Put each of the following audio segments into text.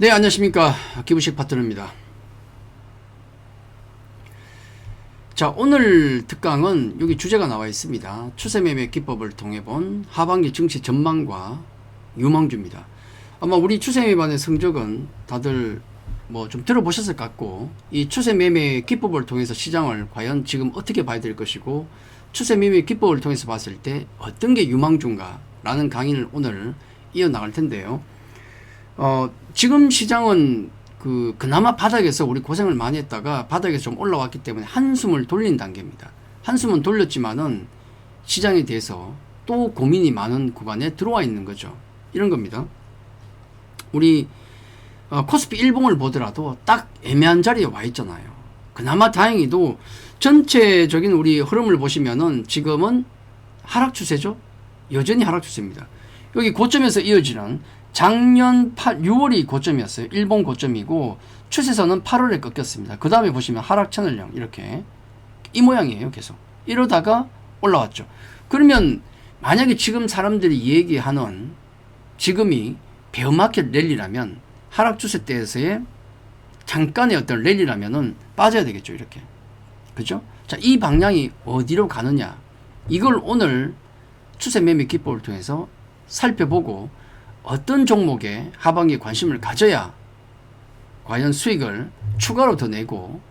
네, 안녕하십니까. 기부식 파트너입니다. 자, 오늘 특강은 여기 주제가 나와 있습니다. 추세매매 기법을 통해 본 하반기 증시 전망과 유망주입니다. 아마 우리 추세매매반의 성적은 다들 뭐 좀 들어보셨을 것 같고, 이 추세매매 기법을 통해서 시장을 과연 지금 어떻게 봐야 될 것이고, 추세매매 기법을 통해서 봤을 때 어떤 게 유망주인가 라는 강의를 오늘 이어나갈 텐데요. 지금 시장은 그나마 바닥에서 우리 고생을 많이 했다가 바닥에서 좀 올라왔기 때문에 한숨을 돌린 단계입니다. 한숨은 돌렸지만은 시장에 대해서 또 고민이 많은 구간에 들어와 있는 거죠. 이런 겁니다. 우리 코스피 일봉을 보더라도 딱 애매한 자리에 와 있잖아요. 그나마 다행히도 전체적인 우리 흐름을 보시면은 지금은 하락 추세죠. 여전히 하락 추세입니다. 여기 고점에서 이어지는 작년 6월이 고점이었어요. 일본 고점이고 추세선은 8월에 꺾였습니다. 그 다음에 보시면 하락 채널형 이렇게 이 모양이에요. 계속 이러다가 올라왔죠. 그러면 만약에 지금 사람들이 얘기하는 지금이 베어마켓 랠리라면 하락 추세 때에서의 잠깐의 어떤 랠리라면은 빠져야 되겠죠. 이렇게 그죠? 자, 이 방향이 어디로 가느냐, 이걸 오늘 추세 매매 기법을 통해서 살펴보고 어떤 종목에 하반기에 관심을 가져야 과연 수익을 추가로 더 내고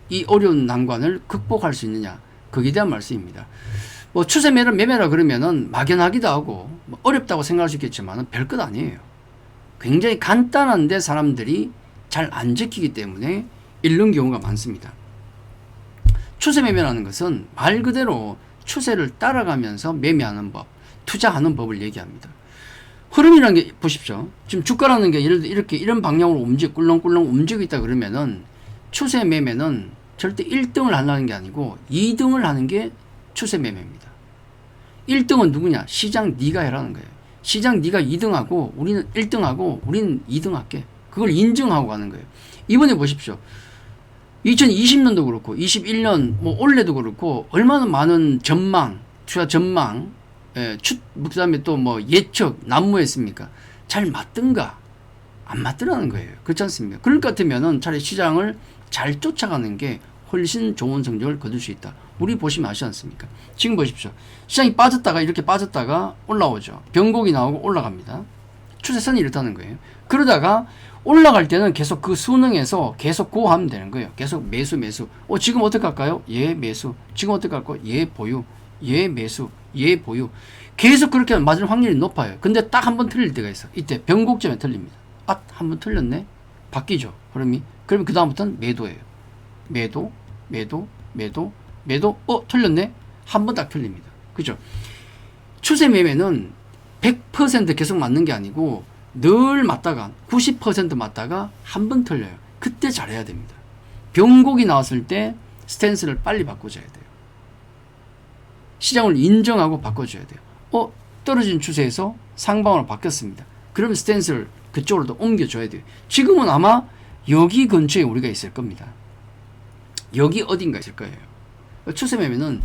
이 어려운 난관을 극복할 수 있느냐, 거기에 대한 말씀입니다. 뭐 추세 매매라 그러면은 막연하기도 하고 뭐 어렵다고 생각할 수 있겠지만 별것 아니에요. 굉장히 간단한데 사람들이 잘 안 지키기 때문에 잃는 경우가 많습니다. 추세 매매라는 것은 말 그대로 추세를 따라가면서 매매하는 법, 투자하는 법을 얘기합니다. 흐름이라는 게 보십시오. 지금 주가라는 게 예를 들어 이렇게 이런 방향으로 꿀렁꿀렁 움직이고 있다 그러면은 추세 매매는 절대 1등을 하려는 게 아니고 2등을 하는 게 추세 매매입니다. 1등은 누구냐? 시장 네가 해라는 거예요. 시장 네가 2등하고 우리는 1등하고 우리는 2등 할게. 그걸 인증하고 가는 거예요. 이번에 보십시오. 2020년도 그렇고 21년 뭐 올해도 그렇고 얼마나 많은 전망, 투자 전망, 그 다음에 또 뭐 예측 난무했습니까? 잘 맞든가 안 맞더라는 거예요. 그렇지 않습니까? 그럴 것 같으면은 차라리 시장을 잘 쫓아가는 게 훨씬 좋은 성적을 거둘 수 있다. 우리 보시면 아시지 않습니까? 지금 보십시오. 시장이 빠졌다가 이렇게 빠졌다가 올라오죠. 변곡이 나오고 올라갑니다. 추세선이 이렇다는 거예요. 그러다가 올라갈 때는 계속 그 순응에서 계속 고하면 되는 거예요. 계속 매수. 지금 어떻게 할까요? 예, 매수. 지금 어떻게 할까요? 예, 보유. 예, 매수. 예, 보유. 계속 그렇게 맞을 확률이 높아요. 근데 딱 한 번 틀릴 때가 있어. 이때 변곡점에 틀립니다. 아, 한 번 틀렸네? 바뀌죠. 그러면 그 다음부터는 매도예요. 매도. 틀렸네? 한 번 딱 틀립니다. 그죠? 추세 매매는 100% 계속 맞는 게 아니고 늘 맞다가 90% 맞다가 한 번 틀려요. 그때 잘해야 됩니다. 변곡이 나왔을 때 스탠스를 빨리 바꿔줘야 돼요. 시장을 인정하고 바꿔줘야 돼요. 떨어진 추세에서 상방으로 바뀌었습니다. 그러면 스탠스를 그쪽으로 더 옮겨줘야 돼요. 지금은 아마 여기 근처에 우리가 있을 겁니다. 여기 어딘가 있을 거예요. 추세 매매는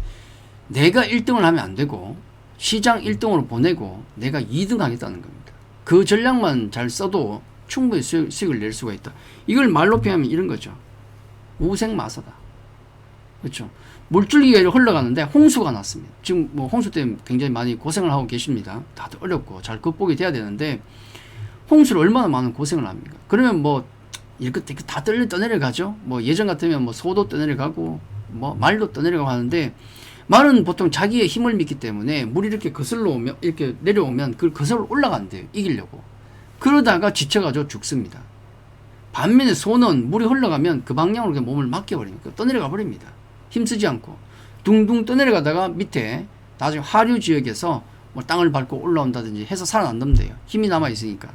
내가 1등을 하면 안 되고 시장 1등으로 보내고 내가 2등 하겠다는 겁니다. 그 전략만 잘 써도 충분히 수익을 낼 수가 있다. 이걸 말로 표현하면 이런 거죠. 우생마사다. 그렇죠. 물줄기가 흘러가는데 홍수가 났습니다. 지금 뭐 홍수 때문에 굉장히 많이 고생을 하고 계십니다. 다들 어렵고 잘 극복이 돼야 되는데 홍수를 얼마나 많은 고생을 합니까? 그러면 뭐 이렇게 다 떠내려가죠. 뭐 예전 같으면 뭐 소도 떠내려가고 뭐 말도 떠내려가고 하는데 말은 보통 자기의 힘을 믿기 때문에 물이 이렇게 거슬러 오면 이렇게 내려오면 그걸 거슬러 올라간대요. 이기려고. 그러다가 지쳐가지고 죽습니다. 반면에 소는 물이 흘러가면 그 방향으로 그냥 몸을 맡겨버립니다. 떠내려가 버립니다. 힘쓰지 않고 둥둥 떠내려가다가 밑에 나중에 하류 지역에서 뭐 땅을 밟고 올라온다든지 해서 살아난다면 힘이 남아있으니까.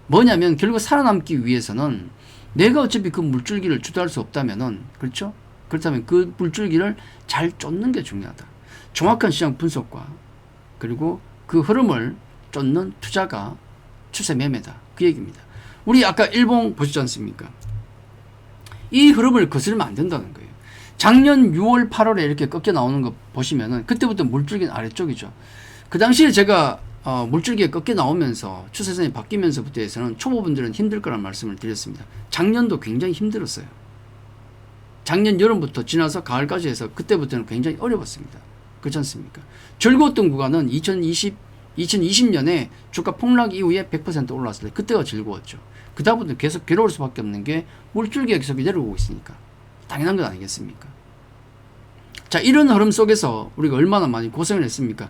뭐냐면 결국 살아남기 위해서는 내가 어차피 그 물줄기를 주도할 수 없다면은, 그렇죠? 그렇다면 그 물줄기를 잘 쫓는 게 중요하다. 정확한 시장 분석과 그리고 그 흐름을 쫓는 투자가 추세 매매다. 그 얘기입니다. 우리 아까 일봉 보셨지 않습니까? 이 흐름을 거스르면 안 된다는 거예요. 작년 6월, 8월에 이렇게 꺾여 나오는 거 보시면은 그때부터 물줄기는 아래쪽이죠. 그 당시에 제가 물줄기가 꺾여 나오면서 추세선이 바뀌면서부터 해서는 초보분들은 힘들 거란 말씀을 드렸습니다. 작년도 굉장히 힘들었어요. 작년 여름부터 지나서 가을까지 해서 그때부터는 굉장히 어려웠습니다. 그렇지 않습니까? 즐거웠던 구간은 2020년에 주가 폭락 이후에 100% 올라왔을 때 그때가 즐거웠죠. 그 다음부터는 계속 괴로울 수밖에 없는 게 물줄기가 계속 내려오고 있으니까 당연한 것 아니겠습니까? 자, 이런 흐름 속에서 우리가 얼마나 많이 고생을 했습니까?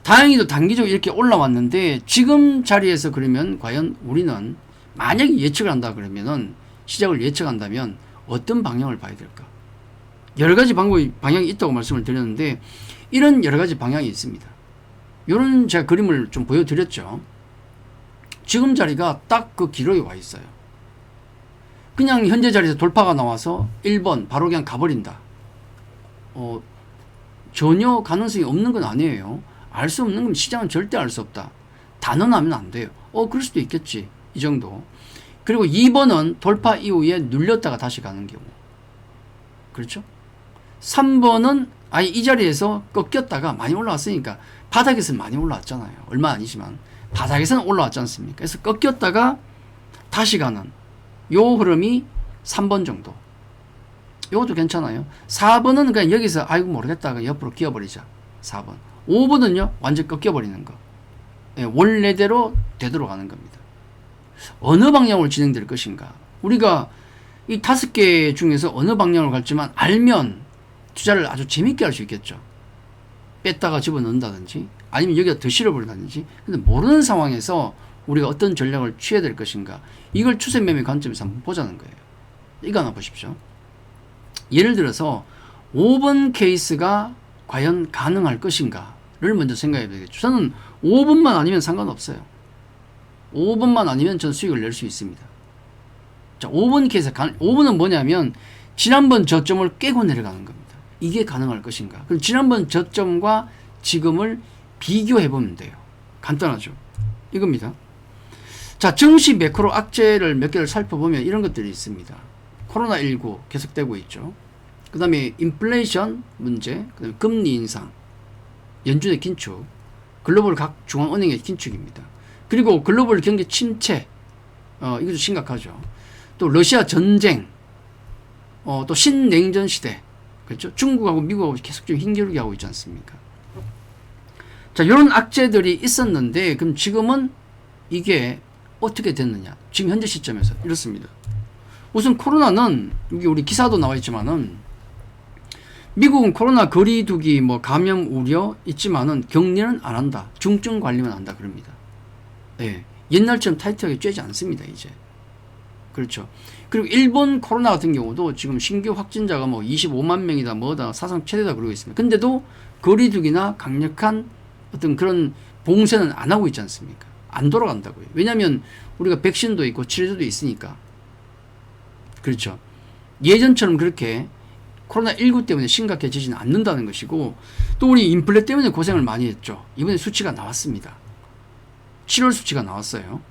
다행히도 단기적으로 이렇게 올라왔는데 지금 자리에서 그러면 과연 우리는 만약에 예측을 한다 그러면은 시작을 예측한다면 어떤 방향을 봐야 될까? 여러 가지 방향이 있다고 말씀을 드렸는데 이런 여러 가지 방향이 있습니다. 이런 제가 그림을 좀 보여드렸죠. 지금 자리가 딱 그 기로에 와 있어요. 그냥 현재 자리에서 돌파가 나와서 1번 바로 그냥 가버린다. 전혀 가능성이 없는 건 아니에요. 알 수 없는 건 시장은 절대 알 수 없다. 단언하면 안 돼요. 그럴 수도 있겠지. 이 정도. 그리고 2번은 돌파 이후에 눌렸다가 다시 가는 경우. 그렇죠? 3번은 아예 이 자리에서 꺾였다가 많이 올라왔으니까 바닥에서 많이 올라왔잖아요. 얼마 아니지만 바닥에서는 올라왔지 않습니까? 그래서 꺾였다가 다시 가는 요 흐름이 3번 정도. 요것도 괜찮아요. 4번은 그냥 여기서 아이고 모르겠다 옆으로 기어버리자. 4번. 5번은요 완전 꺾여버리는 거. 예, 원래대로 되돌아가는 겁니다. 어느 방향으로 진행될 것인가. 우리가 이 5개 중에서 어느 방향으로 갈지만 알면 투자를 아주 재밌게 할 수 있겠죠. 뺐다가 집어넣는다든지 아니면 여기다 더 실어버린다든지. 근데 모르는 상황에서 우리가 어떤 전략을 취해야 될 것인가. 이걸 추세 매매 관점에서 한번 보자는 거예요. 이거 하나 보십시오. 예를 들어서 5번 케이스가 과연 가능할 것인가를 먼저 생각해 되겠죠. 저는 5번만 아니면 상관없어요. 5번만 아니면 전 수익을 낼 수 있습니다. 자, 5번 케이스, 5번은 뭐냐면 지난번 저점을 깨고 내려가는 겁니다. 이게 가능할 것인가. 그럼 지난번 저점과 지금을 비교해 보면 돼요. 간단하죠. 이겁니다. 자, 증시 매크로 악재를 몇 개를 살펴보면 이런 것들이 있습니다. 코로나19 계속되고 있죠. 그 다음에 인플레이션 문제, 그 다음에 금리 인상, 연준의 긴축, 글로벌 각 중앙은행의 긴축입니다. 그리고 글로벌 경기 침체, 이것도 심각하죠. 또 러시아 전쟁, 또 신냉전 시대, 그렇죠? 중국하고 미국하고 계속 좀 힘겨루게 하고 있지 않습니까? 자, 이런 악재들이 있었는데, 그럼 지금은 이게 어떻게 됐느냐? 지금 현재 시점에서 이렇습니다. 우선 코로나는 여기 우리 기사도 나와 있지만은 미국은 코로나 거리두기 뭐 감염 우려 있지만은 격리는 안 한다. 중증 관리만 한다 그럽니다. 예. 옛날처럼 타이트하게 쬐지 않습니다, 이제. 그렇죠. 그리고 일본 코로나 같은 경우도 지금 신규 확진자가 뭐 25만 명이다 뭐다 사상 최대다 그러고 있습니다. 근데도 거리두기나 강력한 어떤 그런 봉쇄는 안 하고 있지 않습니까? 안 돌아간다고요. 왜냐하면 우리가 백신도 있고 치료제도 있으니까. 그렇죠. 예전처럼 그렇게 코로나19 때문에 심각해지지는 않는다는 것이고, 또 우리 인플레 때문에 고생을 많이 했죠. 이번에 수치가 나왔습니다. 7월 수치가 나왔어요.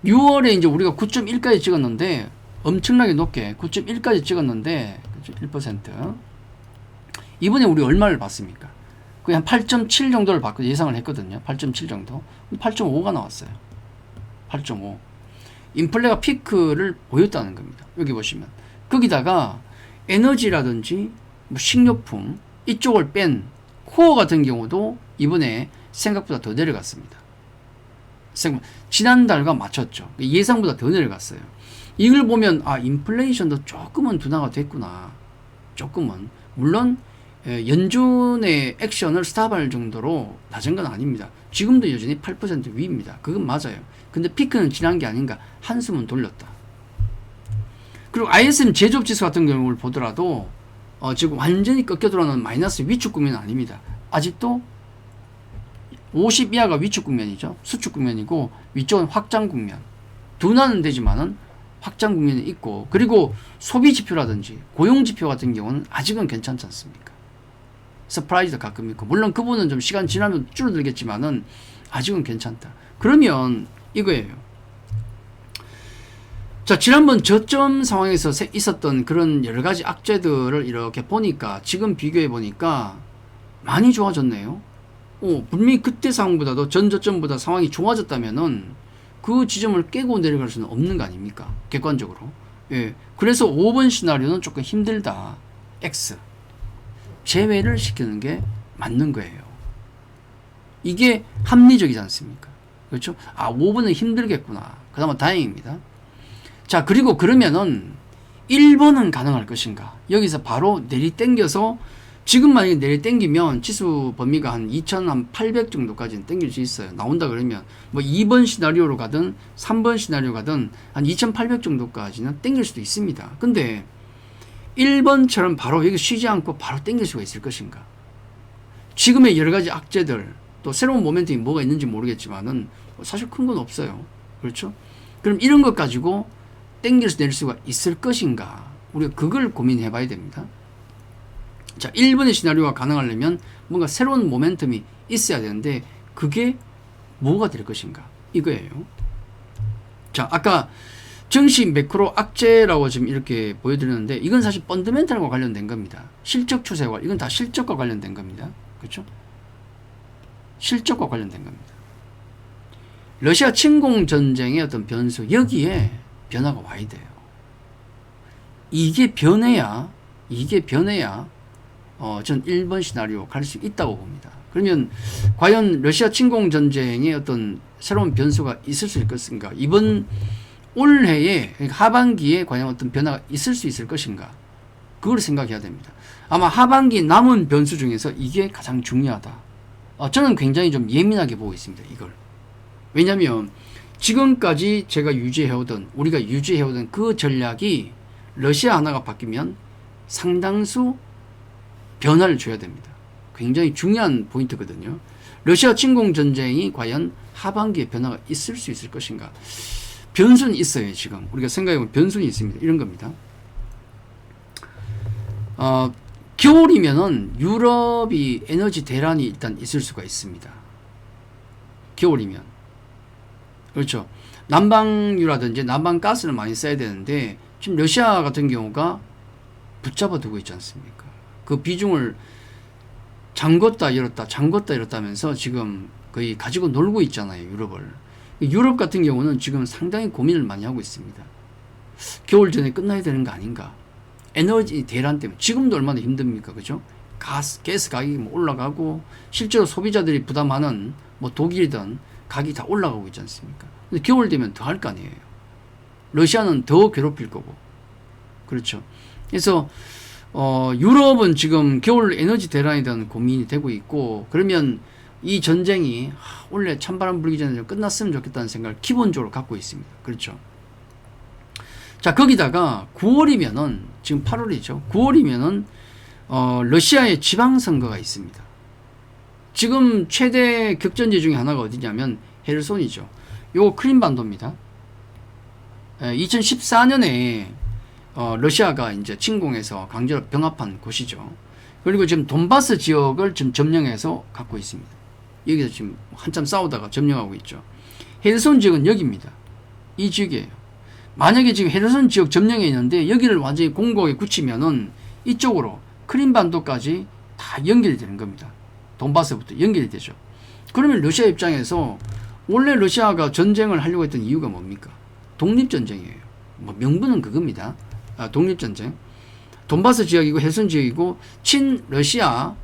6월에 이제 우리가 9.1까지 찍었는데 엄청나게 높게 9.1까지 찍었는데 1%. 이번에 우리 얼마를 봤습니까? 거의 한 8.7 정도를 예상을 했거든요. 8.7 정도. 8.5가 나왔어요. 8.5. 인플레가 피크를 보였다는 겁니다. 여기 보시면. 거기다가 에너지라든지 뭐 식료품 이쪽을 뺀 코어 같은 경우도 이번에 생각보다 더 내려갔습니다. 지난달과 맞췄죠. 예상보다 더 내려갔어요. 이걸 보면 인플레이션도 조금은 둔화가 됐구나. 조금은. 물론 연준의 액션을 스탑할 정도로 낮은 건 아닙니다. 지금도 여전히 8% 위입니다. 그건 맞아요. 근데 피크는 지난 게 아닌가 한숨은 돌렸다. 그리고 ISM 제조업 지수 같은 경우를 보더라도 지금 완전히 꺾여 들어오는 마이너스 위축 국면은 아닙니다. 아직도 50 이하가 위축 국면이죠. 수축 국면이고 위쪽은 확장 국면. 둔화는 되지만은 확장 국면이 있고, 그리고 소비 지표라든지 고용 지표 같은 경우는 아직은 괜찮지 않습니까? 서프라이즈도 가끔 있고, 물론 그 부분은 좀 시간 지나면 줄어들겠지만은 아직은 괜찮다. 그러면 이거예요. 자, 지난번 저점 상황에서 있었던 그런 여러 가지 악재들을 이렇게 보니까 지금 비교해 보니까 많이 좋아졌네요. 분명히 그때 상황보다도 전저점보다 상황이 좋아졌다면은 그 지점을 깨고 내려갈 수는 없는 거 아닙니까? 객관적으로. 예. 그래서 5번 시나리오는 조금 힘들다. X. 제외를 시키는 게 맞는 거예요. 이게 합리적이지 않습니까? 그렇죠? 5번은 힘들겠구나. 그나마 다행입니다. 자, 그리고 그러면은 1번은 가능할 것인가? 여기서 바로 내리땡겨서 지금 만약에 내리땡기면 지수 범위가 한 2,800 정도까지는 땡길 수 있어요. 나온다 그러면 뭐 2번 시나리오로 가든 3번 시나리오 가든 한 2,800 정도까지는 땡길 수도 있습니다. 근데 1번처럼 바로 여기 쉬지 않고 바로 땡길 수가 있을 것인가? 지금의 여러 가지 악재들 또 새로운 모멘텀이 뭐가 있는지 모르겠지만은 사실 큰 건 없어요. 그렇죠? 그럼 이런 것 가지고 땡길 수 낼 수가 있을 것인가? 우리가 그걸 고민해 봐야 됩니다. 자, 1번의 시나리오가 가능하려면 뭔가 새로운 모멘텀이 있어야 되는데 그게 뭐가 될 것인가? 이거예요. 자, 아까 증시 매크로 악재라고 지금 이렇게 보여드렸는데 이건 사실 펀더멘탈과 관련된 겁니다. 실적 추세와 이건 다 실적과 관련된 겁니다. 그렇죠? 실적과 관련된 겁니다. 러시아 침공 전쟁의 어떤 변수 여기에 변화가 와야 돼요. 이게 변해야 전 1번 시나리오 갈 수 있다고 봅니다. 그러면 과연 러시아 침공 전쟁의 어떤 새로운 변수가 있을 수 있을 것인가? 이번 올해에 하반기에 과연 어떤 변화가 있을 수 있을 것인가? 그걸 생각해야 됩니다. 아마 하반기 남은 변수 중에서 이게 가장 중요하다. 저는 굉장히 좀 예민하게 보고 있습니다. 이걸. 왜냐하면 지금까지 우리가 유지해오던 그 전략이 러시아 하나가 바뀌면 상당수 변화를 줘야 됩니다. 굉장히 중요한 포인트거든요. 러시아 침공 전쟁이 과연 하반기에 변화가 있을 수 있을 것인가? 변수는 있어요. 지금 우리가 생각해보면 변수는 있습니다. 이런 겁니다. 겨울이면은 유럽이 에너지 대란이 일단 있을 수가 있습니다. 겨울이면. 그렇죠. 난방유라든지 난방가스를 많이 써야 되는데 지금 러시아 같은 경우가 붙잡아 두고 있지 않습니까? 그 비중을 잠궜다 열었다 하면서 지금 거의 가지고 놀고 있잖아요. 유럽을. 유럽 같은 경우는 지금 상당히 고민을 많이 하고 있습니다. 겨울 전에 끝나야 되는 거 아닌가? 에너지 대란 때문에 지금도 얼마나 힘듭니까? 그죠? 가스 가격이 올라가고 실제로 소비자들이 부담하는 뭐 독일이든 가격이 다 올라가고 있지 않습니까? 근데 겨울 되면 더 할 거 아니에요. 러시아는 더 괴롭힐 거고. 그렇죠. 그래서 유럽은 지금 겨울 에너지 대란에 대한 고민이 되고 있고, 그러면 이 전쟁이 원래 찬바람 불기 전에 좀 끝났으면 좋겠다는 생각을 기본적으로 갖고 있습니다. 그렇죠. 자, 거기다가 9월이면은 지금 8월이죠. 9월이면은 러시아의 지방선거가 있습니다. 지금 최대 격전지 중에 하나가 어디냐면 헤르손이죠. 요거 크림반도입니다. 2014년에 러시아가 이제 침공해서 강제로 병합한 곳이죠. 그리고 지금 돈바스 지역을 지금 점령해서 갖고 있습니다. 여기서 지금 한참 싸우다가 점령하고 있죠. 헤르손 지역은 여기입니다. 이 지역이에요. 만약에 지금 헤르손 지역 점령해 있는데 여기를 완전히 공고하게 굳히면은 이쪽으로 크림반도까지 다 연결이 되는 겁니다. 돈바스부터 연결이 되죠. 그러면 러시아 입장에서 원래 러시아가 전쟁을 하려고 했던 이유가 뭡니까? 독립전쟁이에요. 뭐 명분은 그겁니다. 독립전쟁. 돈바스 지역이고 헤르손 지역이고 친러시아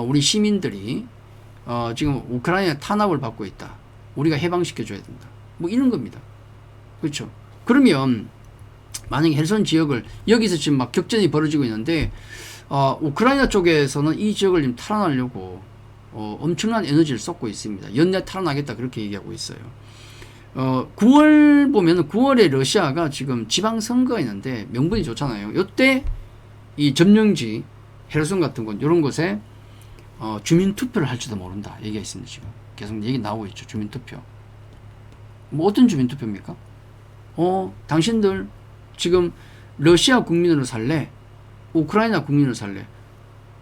우리 시민들이 지금 우크라이나 탄압을 받고 있다. 우리가 해방시켜줘야 된다. 뭐 이런 겁니다. 그렇죠. 그러면 만약에 헤르손 지역을 여기서 지금 막 격전이 벌어지고 있는데 우크라이나 쪽에서는 이 지역을 지금 탈환하려고 엄청난 에너지를 쏟고 있습니다. 연내 탈환하겠다 그렇게 얘기하고 있어요. 9월 보면은 9월에 러시아가 지금 지방선거가 있는데 명분이 좋잖아요. 이때 이 점령지 헤르손 같은 곳 이런 곳에 주민투표를 할지도 모른다 얘기가 있습니다. 지금 계속 얘기 나오고 있죠. 주민투표. 뭐 어떤 주민투표입니까? 당신들 지금 러시아 국민으로 살래? 우크라이나 국민으로 살래?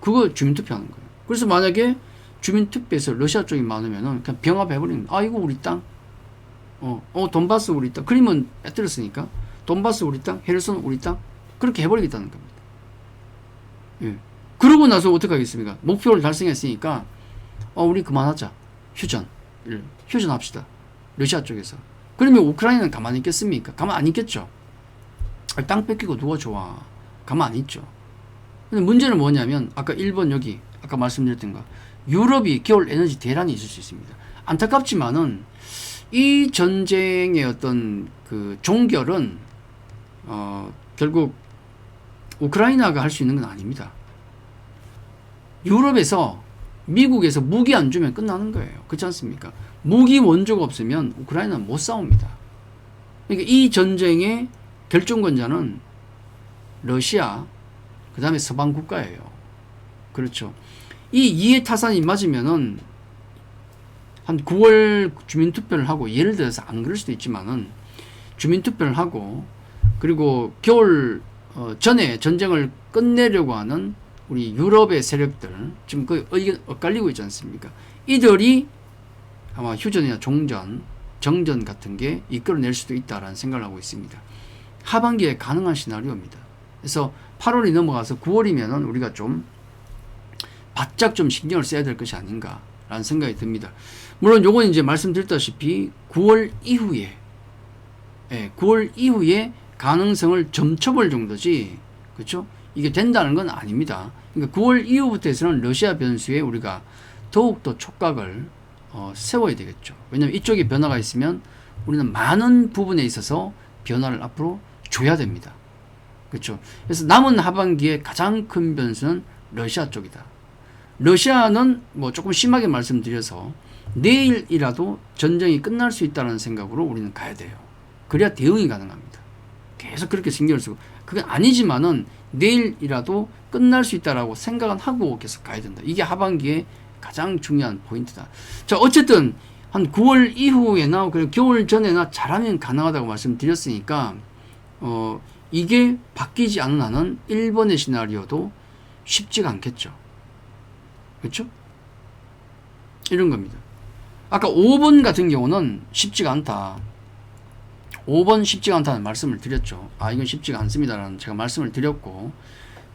그거 주민투표 하는 거예요. 그래서 만약에 주민투표에서 러시아 쪽이 많으면은 그냥 병합해버리는 거예요. 이거 우리 땅. 돈바스 우리 땅. 그림은 빼뜨렸으니까. 돈바스 우리 땅, 헤르손 우리 땅. 그렇게 해버리겠다는 겁니다. 예. 그러고 나서 어떻게 하겠습니까? 목표를 달성했으니까 우리 그만하자. 휴전합시다. 러시아 쪽에서. 그러면 우크라이나는 가만히 있겠습니까? 가만 안 있겠죠. 땅 뺏기고 누가 좋아. 가만 안 있죠. 근데 문제는 뭐냐면 아까 일본 여기 아까 말씀드렸던 거 유럽이 겨울 에너지 대란이 있을 수 있습니다. 안타깝지만은 이 전쟁의 어떤 그 종결은 결국 우크라이나가 할 수 있는 건 아닙니다. 유럽에서 미국에서 무기 안 주면 끝나는 거예요. 그렇지 않습니까? 무기 원조가 없으면 우크라이나는 못 싸웁니다. 그러니까 이 전쟁의 결정권자는 러시아, 그 다음에 서방 국가예요. 그렇죠. 이 이해 타산이 맞으면은 한 9월 주민투표를 하고, 예를 들어서 안 그럴 수도 있지만은 주민투표를 하고, 그리고 겨울 전에 전쟁을 끝내려고 하는 우리 유럽의 세력들, 지금 거의 의견 엇갈리고 있지 않습니까? 이들이 아마 휴전이나 종전, 정전 같은 게 이끌어낼 수도 있다라는 생각을 하고 있습니다. 하반기에 가능한 시나리오입니다. 그래서 8월이 넘어가서 9월이면은 우리가 좀 바짝 좀 신경을 써야 될 것이 아닌가라는 생각이 듭니다. 물론 요건 이제 말씀드렸다시피 9월 이후에 9월 이후에 가능성을 점쳐볼 정도지, 그렇죠? 이게 된다는 건 아닙니다. 그러니까 9월 이후부터 해서는 러시아 변수에 우리가 더욱더 촉각을 세워야 되겠죠. 왜냐하면 이쪽에 변화가 있으면 우리는 많은 부분에 있어서 변화를 앞으로 줘야 됩니다. 그렇죠. 그래서 남은 하반기에 가장 큰 변수는 러시아 쪽이다. 러시아는 뭐 조금 심하게 말씀드려서 내일이라도 전쟁이 끝날 수 있다는 생각으로 우리는 가야 돼요. 그래야 대응이 가능합니다. 계속 그렇게 신경을 쓰고, 그건 아니지만은 내일이라도 끝날 수 있다라고 생각은 하고 계속 가야 된다. 이게 하반기에 가장 중요한 포인트다. 자, 어쨌든 한 9월 이후에나 그리고 겨울 전에나 잘하면 가능하다고 말씀드렸으니까 이게 바뀌지 않는 한은 1번의 시나리오도 쉽지가 않겠죠. 그렇죠? 이런 겁니다. 아까 5번 같은 경우는 쉽지가 않다. 5번 쉽지가 않다는 말씀을 드렸죠. 이건 쉽지가 않습니다라는 제가 말씀을 드렸고,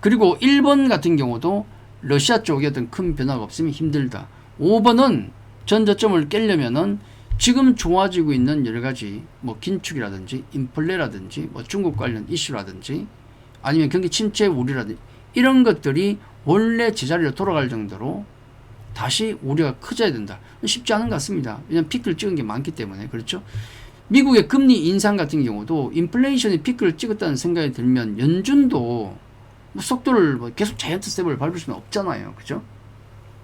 그리고 1번 같은 경우도 러시아 쪽에 어떤 큰 변화가 없으면 힘들다. 5번은 전저점을 깨려면은 지금 좋아지고 있는 여러 가지 뭐 긴축이라든지 인플레라든지 뭐 중국 관련 이슈라든지 아니면 경기 침체 우려라든지 이런 것들이 원래 제자리로 돌아갈 정도로 다시 우려가 커져야 된다. 쉽지 않은 것 같습니다. 왜냐하면 피크를 찍은 게 많기 때문에. 그렇죠? 미국의 금리 인상 같은 경우도 인플레이션이 피크를 찍었다는 생각이 들면 연준도 뭐 속도를 계속 자이언트 스텝을 밟을 수는 없잖아요. 그죠?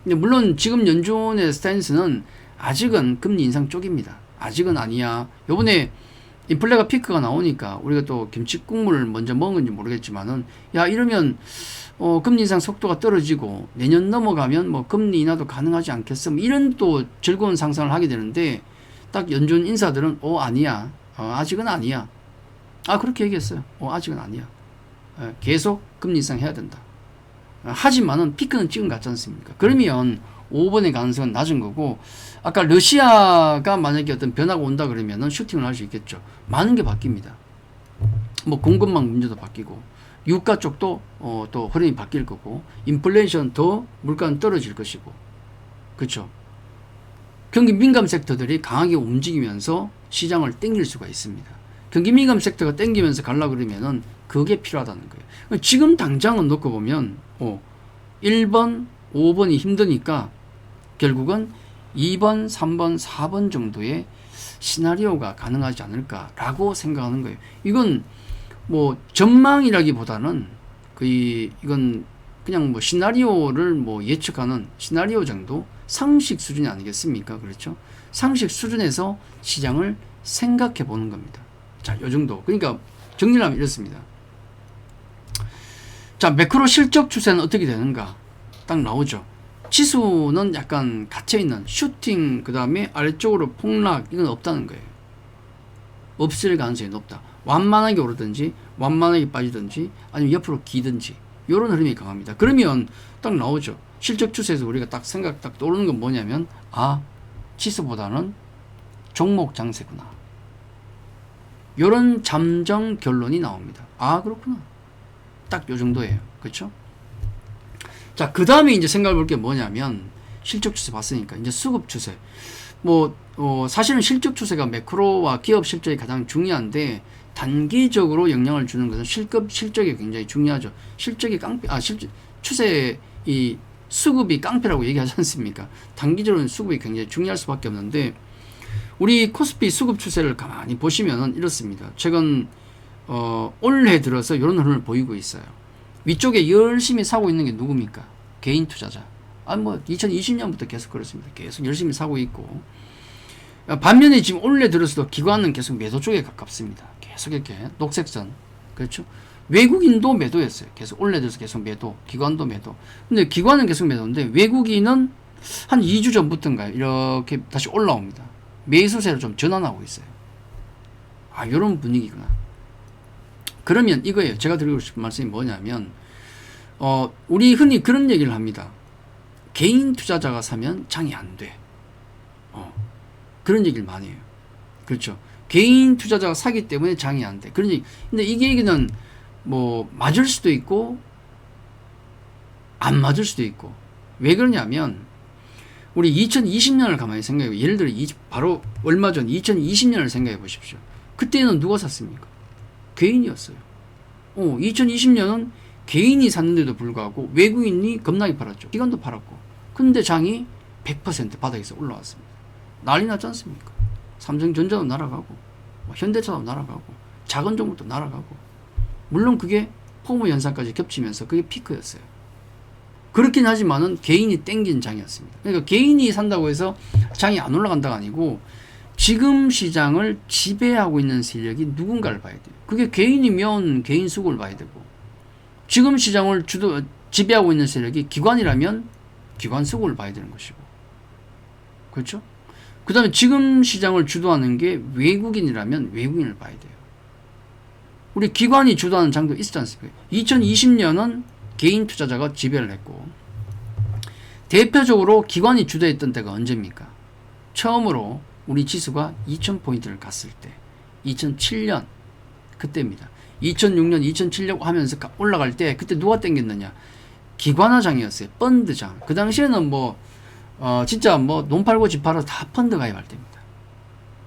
근데 물론 지금 연준의 스탠스는 아직은 금리 인상 쪽입니다. 아직은 아니야. 요번에 인플레가 피크가 나오니까 우리가 또 김치국물을 먼저 먹은 건지 모르겠지만은, 야, 이러면 금리 인상 속도가 떨어지고 내년 넘어가면 뭐 금리 인하도 가능하지 않겠어? 뭐 이런 또 즐거운 상상을 하게 되는데, 딱 연준 인사들은 아니야. 아직은 아니야. 그렇게 얘기했어요. 아직은 아니야. 계속 금리 인상 해야 된다. 하지만은 피크는 찍은 것 같지 않습니까? 그러면 5번의 가능성은 낮은 거고, 아까 러시아가 만약에 어떤 변화가 온다 그러면은 슈팅을 할 수 있겠죠. 많은 게 바뀝니다. 뭐 공급망 문제도 바뀌고, 유가 쪽도 또 흐름이 바뀔 거고, 인플레이션 더 물가는 떨어질 것이고, 그렇죠. 경기 민감 섹터들이 강하게 움직이면서 시장을 땡길 수가 있습니다. 경기 민감 섹터가 땡기면서 가려 그러면은 그게 필요하다는 거예요. 지금 당장은 놓고 보면 1번, 5번이 힘드니까 결국은 2번, 3번, 4번 정도의 시나리오가 가능하지 않을까라고 생각하는 거예요. 이건 뭐 전망이라기보다는 이건 그냥 뭐 시나리오를 뭐 예측하는 시나리오 정도, 상식 수준이 아니겠습니까? 그렇죠? 상식 수준에서 시장을 생각해 보는 겁니다. 자, 요 정도. 그러니까 정리를 하면 이렇습니다. 자, 매크로 실적 추세는 어떻게 되는가? 딱 나오죠. 지수는 약간 갇혀있는 슈팅, 그 다음에 아래쪽으로 폭락, 이건 없다는 거예요. 없을 가능성이 높다. 완만하게 오르든지 완만하게 빠지든지 아니면 옆으로 기든지 이런 흐름이 강합니다. 그러면 딱 나오죠. 실적 추세에서 우리가 딱 생각 딱 떠오르는 건 뭐냐면, 지수보다는 종목 장세구나. 요런 잠정 결론이 나옵니다. 그렇구나. 딱 요 정도예요. 그렇죠? 자, 그 다음에 이제 생각해 볼 게 뭐냐면, 실적 추세 봤으니까 이제 수급 추세. 사실은 실적 추세가 매크로와 기업 실적이 가장 중요한데 단기적으로 영향을 주는 것은 실적이 굉장히 중요하죠. 추세 이 수급이 깡패라고 얘기하지 않습니까? 단기적으로는 수급이 굉장히 중요할 수밖에 없는데 우리 코스피 수급 추세를 가만히 보시면은 이렇습니다. 최근 올해 들어서 이런 흐름을 보이고 있어요. 위쪽에 열심히 사고 있는 게 누굽니까? 개인 투자자. 2020년부터 계속 그렇습니다. 계속 열심히 사고 있고. 반면에 지금 올해 들어서도 기관은 계속 매도 쪽에 가깝습니다. 계속 이렇게 녹색선. 그렇죠? 외국인도 매도했어요. 계속 올해 들어서 계속 매도. 기관도 매도. 근데 기관은 계속 매도인데 외국인은 한 2주 전부터인가요? 이렇게 다시 올라옵니다. 매수세로 좀 전환하고 있어요. 이런 분위기구나. 그러면 이거예요. 제가 드리고 싶은 말씀이 뭐냐면, 우리 흔히 그런 얘기를 합니다. 개인 투자자가 사면 장이 안 돼. 그런 얘기를 많이 해요. 그렇죠. 개인 투자자가 사기 때문에 장이 안 돼. 그런 얘기. 근데 이 얘기는 맞을 수도 있고, 안 맞을 수도 있고. 왜 그러냐면, 우리 2020년을 가만히 생각해 보세요. 예를 들어, 바로 얼마 전 2020년을 생각해 보십시오. 그때는 누가 샀습니까? 개인이었어요. 2020년은 개인이 샀는데도 불구하고 외국인이 겁나게 팔았죠. 기관도 팔았고. 근데 장이 100% 바닥에서 올라왔습니다. 난리 났지 않습니까? 삼성전자도 날아가고, 현대차도 날아가고, 작은 종목도 날아가고. 물론 그게 포모 현상까지 겹치면서 그게 피크였어요. 그렇긴 하지만은 개인이 땡긴 장이었습니다. 그러니까 개인이 산다고 해서 장이 안 올라간다가 아니고 지금 시장을 지배하고 있는 세력이 누군가를 봐야 돼요. 그게 개인이면 개인 수급을 봐야 되고, 지금 시장을 지배하고 있는 세력이 기관이라면 기관 수급을 봐야 되는 것이고, 그렇죠? 그 다음에 지금 시장을 주도하는 게 외국인이라면 외국인을 봐야 돼요. 우리 기관이 주도하는 장도 있었지 않습니까? 2020년은 개인 투자자가 지배를 했고, 대표적으로 기관이 주도했던 때가 언제입니까? 처음으로 우리 지수가 2000포인트를 갔을 때 2007년 그때입니다. 2006년 2007년 하면서 올라갈 때 그때 누가 땡겼느냐? 기관화장이었어요. 펀드장. 그 당시에는 진짜 돈 팔고 집 팔아서 다 펀드 가입할 때입니다.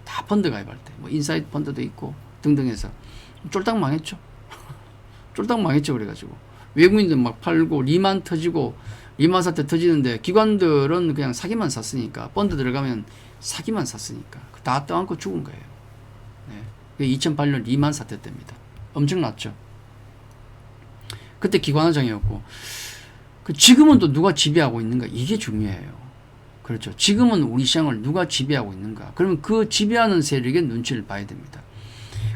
다 펀드 가입할 때. 인사이드 펀드도 있고 등등 해서 쫄딱 망했죠. 쫄딱 망했죠. 그래가지고 외국인들 막 팔고 리만 터지고, 리만 사태 터지는데 기관들은 그냥 사기만 샀으니까, 펀드 들어가면 사기만 샀으니까 다 떠안고 죽은 거예요. 네. 2008년 리만 사태 때입니다. 엄청났죠. 그때 기관화장이었고, 지금은 또 누가 지배하고 있는가? 이게 중요해요. 그렇죠. 지금은 우리 시장을 누가 지배하고 있는가? 그러면 그 지배하는 세력의 눈치를 봐야 됩니다.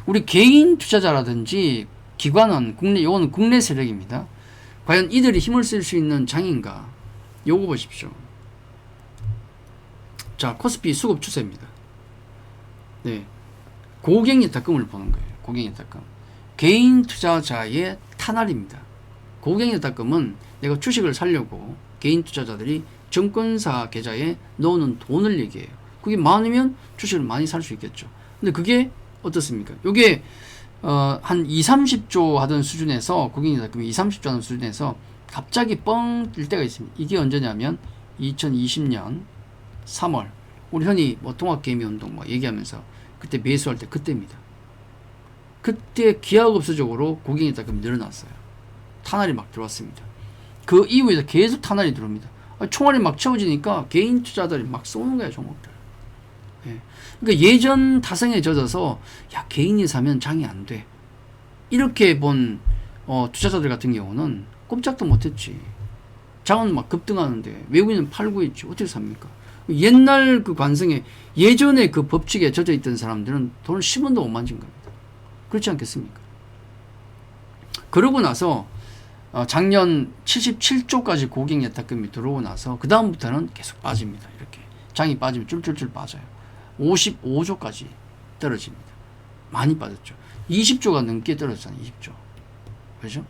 우리 개인 투자자라든지 기관은 이거는 국내 세력입니다. 과연 이들이 힘을 쓸 수 있는 장인가? 요거 보십시오. 자, 코스피 수급 추세입니다. 네. 고객예탁금을 보는 거예요. 고객예탁금. 개인 투자자의 탄알입니다. 고객예탁금은 내가 주식을 사려고 개인 투자자들이 증권사 계좌에 넣어놓은 돈을 얘기해요. 그게 많으면 주식을 많이 살 수 있겠죠. 근데 그게 어떻습니까? 요게 한 20-30조 하던 수준에서, 고객예탁금이 20-30조 하던 수준에서 갑자기 뻥 뜰 때가 있습니다. 이게 언제냐면 2020년 3월 우리 흔히 통합개미운동 얘기하면서 그때 매수할 때 그때입니다. 그때 기하급수적으로 고객예탁금이 늘어났어요. 탄알이 막 들어왔습니다. 그 이후에서 계속 탄알이 들어옵니다. 총알이 막 채워지니까 개인 투자자들이 막 쏘는 거예요, 종목들. 예. 그러니까 예전 타성에 젖어서 개인이 사면 장이 안 돼. 이렇게 본 투자자들 같은 경우는 꼼짝도 못했지. 장은 막 급등하는데 외국인은 팔고 있지. 어떻게 삽니까? 옛날 그 관성에, 예전에 그 법칙에 젖어 있던 사람들은 돈을 10원도 못 만진 겁니다. 그렇지 않겠습니까? 그러고 나서 작년 77조까지 고객예탁금이 들어오고 나서 그 다음부터는 계속 빠집니다. 이렇게 장이 빠지면 쫄쫄쫄 빠져요. 55조까지 떨어집니다. 많이 빠졌죠. 20조가 넘게 떨어졌잖아요. 20조. 그렇죠?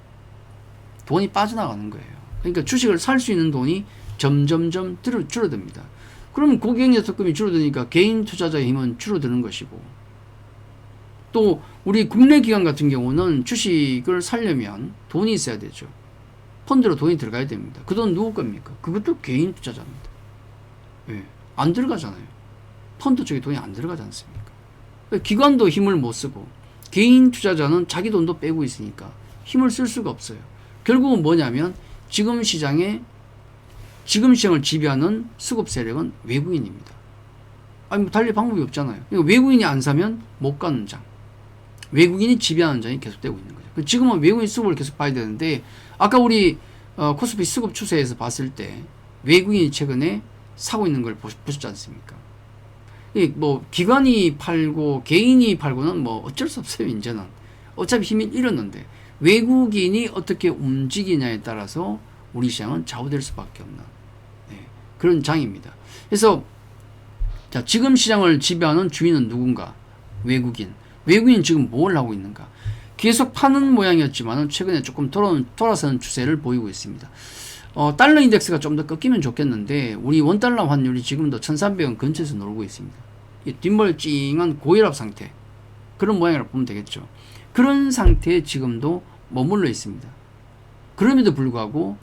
돈이 빠져나가는 거예요. 그러니까 주식을 살 수 있는 돈이 점점점 줄어듭니다. 그러면 고객예탁금이 줄어드니까 개인 투자자의 힘은 줄어드는 것이고, 또 우리 국내 기관 같은 경우는 주식을 사려면 돈이 있어야 되죠. 펀드로 돈이 들어가야 됩니다. 그 돈 누구 겁니까? 그것도 개인 투자자입니다. 예, 안 들어가잖아요. 펀드 쪽에 돈이 안 들어가지 않습니까? 기관도 힘을 못 쓰고 개인 투자자는 자기 돈도 빼고 있으니까 힘을 쓸 수가 없어요. 결국은 뭐냐면 지금 시장을 지배하는 수급 세력은 외국인입니다. 아니 뭐 달리 방법이 없잖아요. 그러니까 외국인이 안 사면 못 가는 장. 외국인이 지배하는 장이 계속되고 있는 거죠. 지금은 외국인 수급을 계속 봐야 되는데 아까 우리 코스피 수급 추세에서 봤을 때 외국인이 최근에 사고 있는 걸 보셨지 않습니까? 뭐 기관이 팔고 개인이 팔고는 뭐 어쩔 수 없어요. 이제는 어차피 힘이 잃었는데 외국인이 어떻게 움직이냐에 따라서 우리 시장은 좌우될 수밖에 없는 그런 장입니다. 그래서 자, 지금 시장을 지배하는 주인은 누군가? 외국인. 외국인 지금 뭘 하고 있는가? 계속 파는 모양이었지만 최근에 조금 돌아서는 추세를 보이고 있습니다. 달러 인덱스가 좀 더 꺾이면 좋겠는데 우리 원달러 환율이 지금도 1300원 근처에서 놀고 있습니다. 뒷멀찡한 고혈압 상태, 그런 모양이라고 보면 되겠죠. 그런 상태에 지금도 머물러 있습니다. 그럼에도 불구하고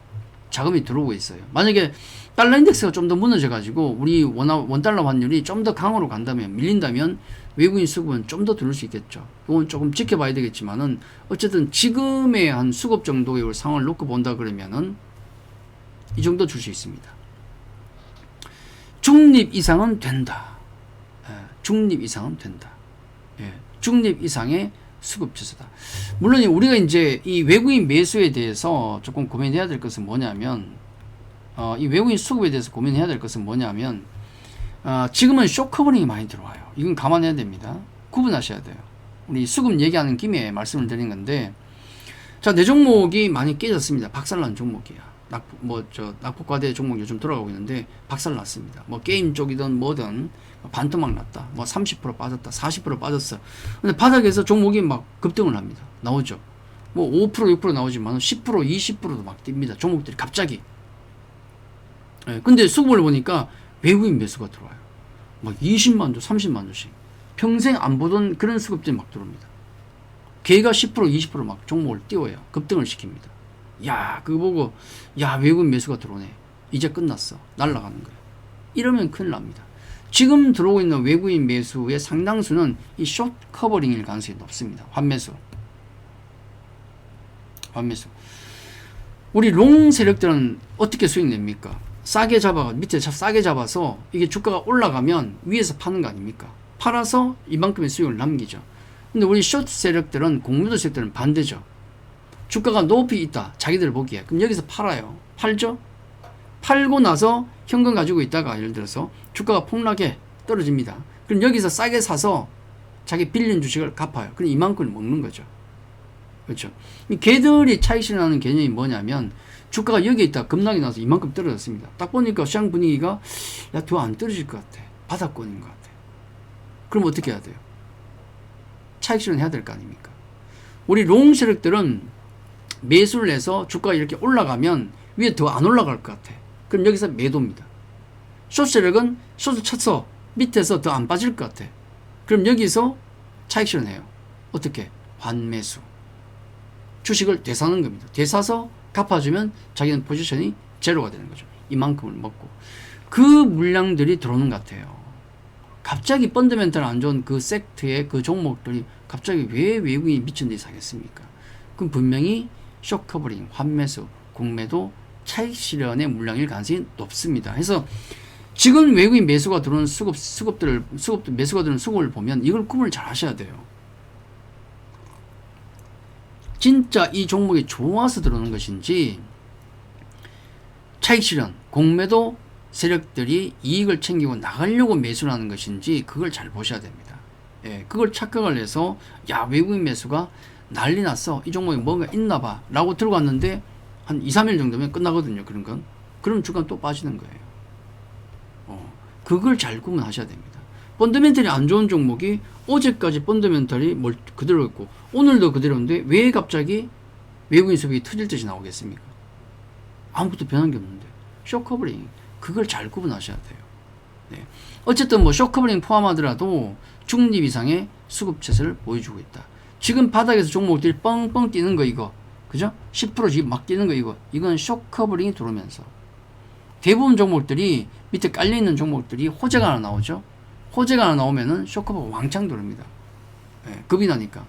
자금이 들어오고 있어요. 만약에 달러 인덱스가 좀 더 무너져 가지고 우리 원달러 환율이 좀 더 강으로 간다면, 밀린다면 외국인 수급은 좀 더 들어올 수 있겠죠. 이건 조금 지켜봐야 되겠지만은 어쨌든 지금의 한 수급 정도의 상황을 놓고 본다 그러면은 이 정도 줄 수 있습니다. 중립 이상은 된다. 중립 이상은 된다. 중립 이상의 수급 추세다. 물론 우리가 이제 이 외국인 매수에 대해서 조금 고민해야 될 것은 뭐냐면, 이 외국인 수급에 대해서 고민해야 될 것은 뭐냐면, 지금은 쇼커버링이 많이 들어와요. 이건 감안해야 됩니다. 구분하셔야 돼요. 우리 수급 얘기하는 김에 말씀을 드린 건데, 자, 내 종목이 많이 깨졌습니다. 박살난 종목이야. 낙폭과대 종목 요즘 돌아가고 있는데 박살났습니다. 뭐 게임 쪽이든 뭐든 반토막 났다. 뭐 30% 빠졌다. 40% 빠졌어. 근데 바닥에서 종목이 막 급등을 합니다. 나오죠. 뭐 5% 6% 나오지만 10% 20%도 막 뜁니다. 종목들이 갑자기. 근데 수급을 보니까 외국인 매수가 들어와요. 막 20만 주, 30만 주씩. 평생 안 보던 그런 수급들이 막 들어옵니다. 걔가 10% 20% 막 종목을 띄워요. 급등을 시킵니다. 야, 그거 보고, 야, 외국인 매수가 들어오네. 이제 끝났어. 날아가는 거예요. 이러면 큰일 납니다. 지금 들어오고 있는 외국인 매수의 상당수는 이 숏 커버링일 가능성이 높습니다. 환매수. 우리 롱 세력들은 어떻게 수익 냅니까? 밑에 싸게 잡아서 이게 주가가 올라가면 위에서 파는 거 아닙니까? 팔아서 이만큼의 수익을 남기죠. 근데 우리 숏 세력들은, 공매도 세력들은 반대죠. 주가가 높이 있다. 자기들 보기에. 그럼 여기서 팔아요. 팔죠? 팔고 나서 현금 가지고 있다가 예를 들어서 주가가 폭락해 떨어집니다. 그럼 여기서 싸게 사서 자기 빌린 주식을 갚아요. 그럼 이만큼을 먹는 거죠. 그렇죠? 걔들이 차익 실현하는 개념이 뭐냐면 주가가 여기에 있다 급락이 나서 이만큼 떨어졌습니다. 딱 보니까 시장 분위기가 야, 더 안 떨어질 것 같아. 바닥권인 것 같아. 그럼 어떻게 해야 돼요? 차익 실현해야 될 거 아닙니까? 우리 롱 세력들은 매수를 해서 주가가 이렇게 올라가면 위에 더 안 올라갈 것 같아. 그럼 여기서 매도입니다. 숏 세력은 숏을 쳐서 밑에서 더 안 빠질 것 같아. 그럼 여기서 차익 실현해요. 어떻게? 환매수. 주식을 되사는 겁니다. 되사서 갚아주면 자기는 포지션이 제로가 되는 거죠. 이만큼을 먹고. 그 물량들이 들어오는 것 같아요. 갑자기 펀더멘털 안 좋은 그 섹트의 그 종목들이 갑자기 왜 외국인이 미친 듯이 사겠습니까? 그럼 분명히 숏커버링, 환매수, 공매도 차익 실현의 물량일 가능성이 높습니다. 그래서 지금 외국인 매수가 들어오는 매수가 들어오는 수급을 보면 이걸 구분을 잘 하셔야 돼요. 진짜 이 종목이 좋아서 들어오는 것인지, 차익 실현, 공매도 세력들이 이익을 챙기고 나가려고 매수를 하는 것인지 그걸 잘 보셔야 됩니다. 그걸 착각을 해서 야, 외국인 매수가 난리 났어. 이 종목에 뭔가 있나 봐. 라고 들고 왔는데 한 2, 3일 정도면 끝나거든요. 그런 건. 그럼 주가는 또 빠지는 거예요. 그걸 잘 구분하셔야 됩니다. 펀더멘털이 안 좋은 종목이 어제까지 펀더멘털이 그대로 있고 오늘도 그대로인데 왜 갑자기 외국인 수급이 터질 듯이 나오겠습니까? 아무것도 변한 게 없는데. 숏커버링. 그걸 잘 구분하셔야 돼요. 네. 어쨌든 뭐 숏커버링 포함하더라도 중립 이상의 수급 추세를 보여주고 있다. 지금 바닥에서 종목들이 뻥뻥 뛰는 거 이거. 그죠? 10% 지금 막 뛰는 거 이거. 이건 숏커버링이 들어오면서 대부분 종목들이 밑에 깔려있는 종목들이 호재가 하나 나오죠. 호재가 하나 나오면은 쇼크가 왕창 돌립니다. 예, 급이 나니까.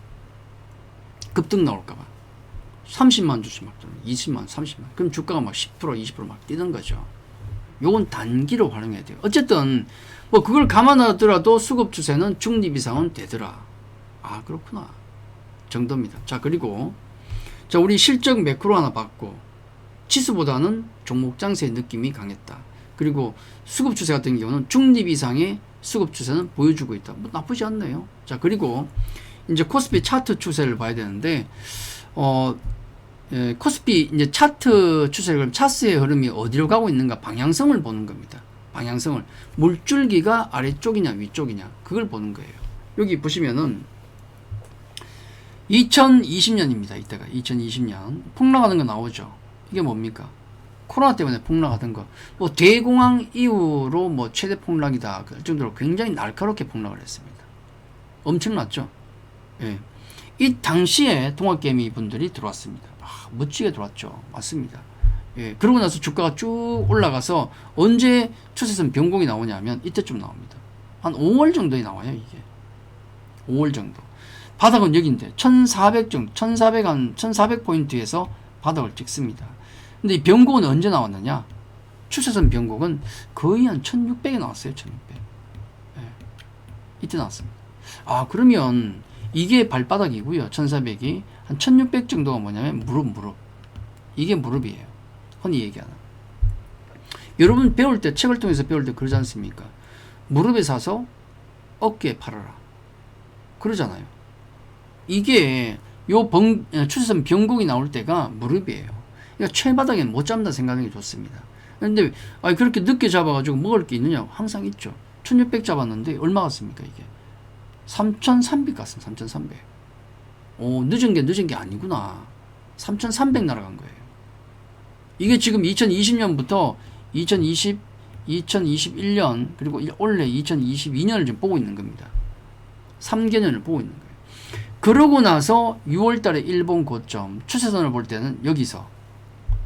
급등 나올까봐. 30만 주씩 막 돌려. 20만, 30만. 그럼 주가가 막 10%, 20%막 뛰는 거죠. 요건 단기로 활용해야 돼요. 어쨌든, 뭐 그걸 감안하더라도 수급 추세는 중립 이상은 되더라. 아, 그렇구나. 정도입니다. 자, 그리고, 자, 우리 실적 매크로 하나 봤고, 지수보다는 종목 장세의 느낌이 강했다. 그리고 수급 추세 같은 경우는 중립 이상의 수급 추세는 보여주고 있다. 뭐 나쁘지 않네요. 자, 그리고 이제 코스피 차트 추세를 봐야 되는데, 코스피 이제 차트 추세를, 그럼 차트의 흐름이 어디로 가고 있는가 방향성을 보는 겁니다. 방향성을. 물줄기가 아래쪽이냐 위쪽이냐 그걸 보는 거예요. 여기 보시면은 2020년입니다. 이때가 2020년 폭락하는 거 나오죠. 이게 뭡니까? 코로나 때문에 폭락하던 거. 뭐 대공황 이후로 뭐 최대 폭락이다. 그 정도로 굉장히 날카롭게 폭락을 했습니다. 엄청났죠? 예. 이 당시에 동학개미 분들이 들어왔습니다. 아, 멋지게 들어왔죠. 맞습니다. 예. 그러고 나서 주가가 쭉 올라가서 언제 추세선 변곡이 나오냐면 이때쯤 나옵니다. 한 5월 정도에 나와요, 이게. 5월 정도. 바닥은 여기인데 1400 정도, 1400포인트에서 바닥을 찍습니다. 근데 이 변곡은 언제 나왔느냐? 추세선 변곡은 거의 한 1600에 나왔어요. 1600. 예. 이때 나왔습니다. 아, 그러면 이게 발바닥이고요. 1400이 한 1600 정도가 뭐냐면 무릎. 이게 무릎이에요. 흔히 얘기하는. 여러분 배울 때, 책을 통해서 배울 때 그러지 않습니까? 무릎에 사서 어깨에 팔아라. 그러잖아요. 이게 추세선 변곡이 나올 때가 무릎이에요. 그러니까 최바닥에는 못 잡는다 생각하는 게 좋습니다. 근데 그렇게 늦게 잡아가지고 먹을 게 있느냐? 항상 있죠. 1600 잡았는데 얼마 갔습니까 이게? 3300 갔습니다. 3300. 오, 늦은 게 아니구나. 3300 날아간 거예요. 이게 지금 2020년부터 2021년 그리고 올해 2022년을 지금 보고 있는 겁니다. 3개년을 보고 있는 거예요. 그러고 나서 6월달에 일본 고점 추세선을 볼 때는 여기서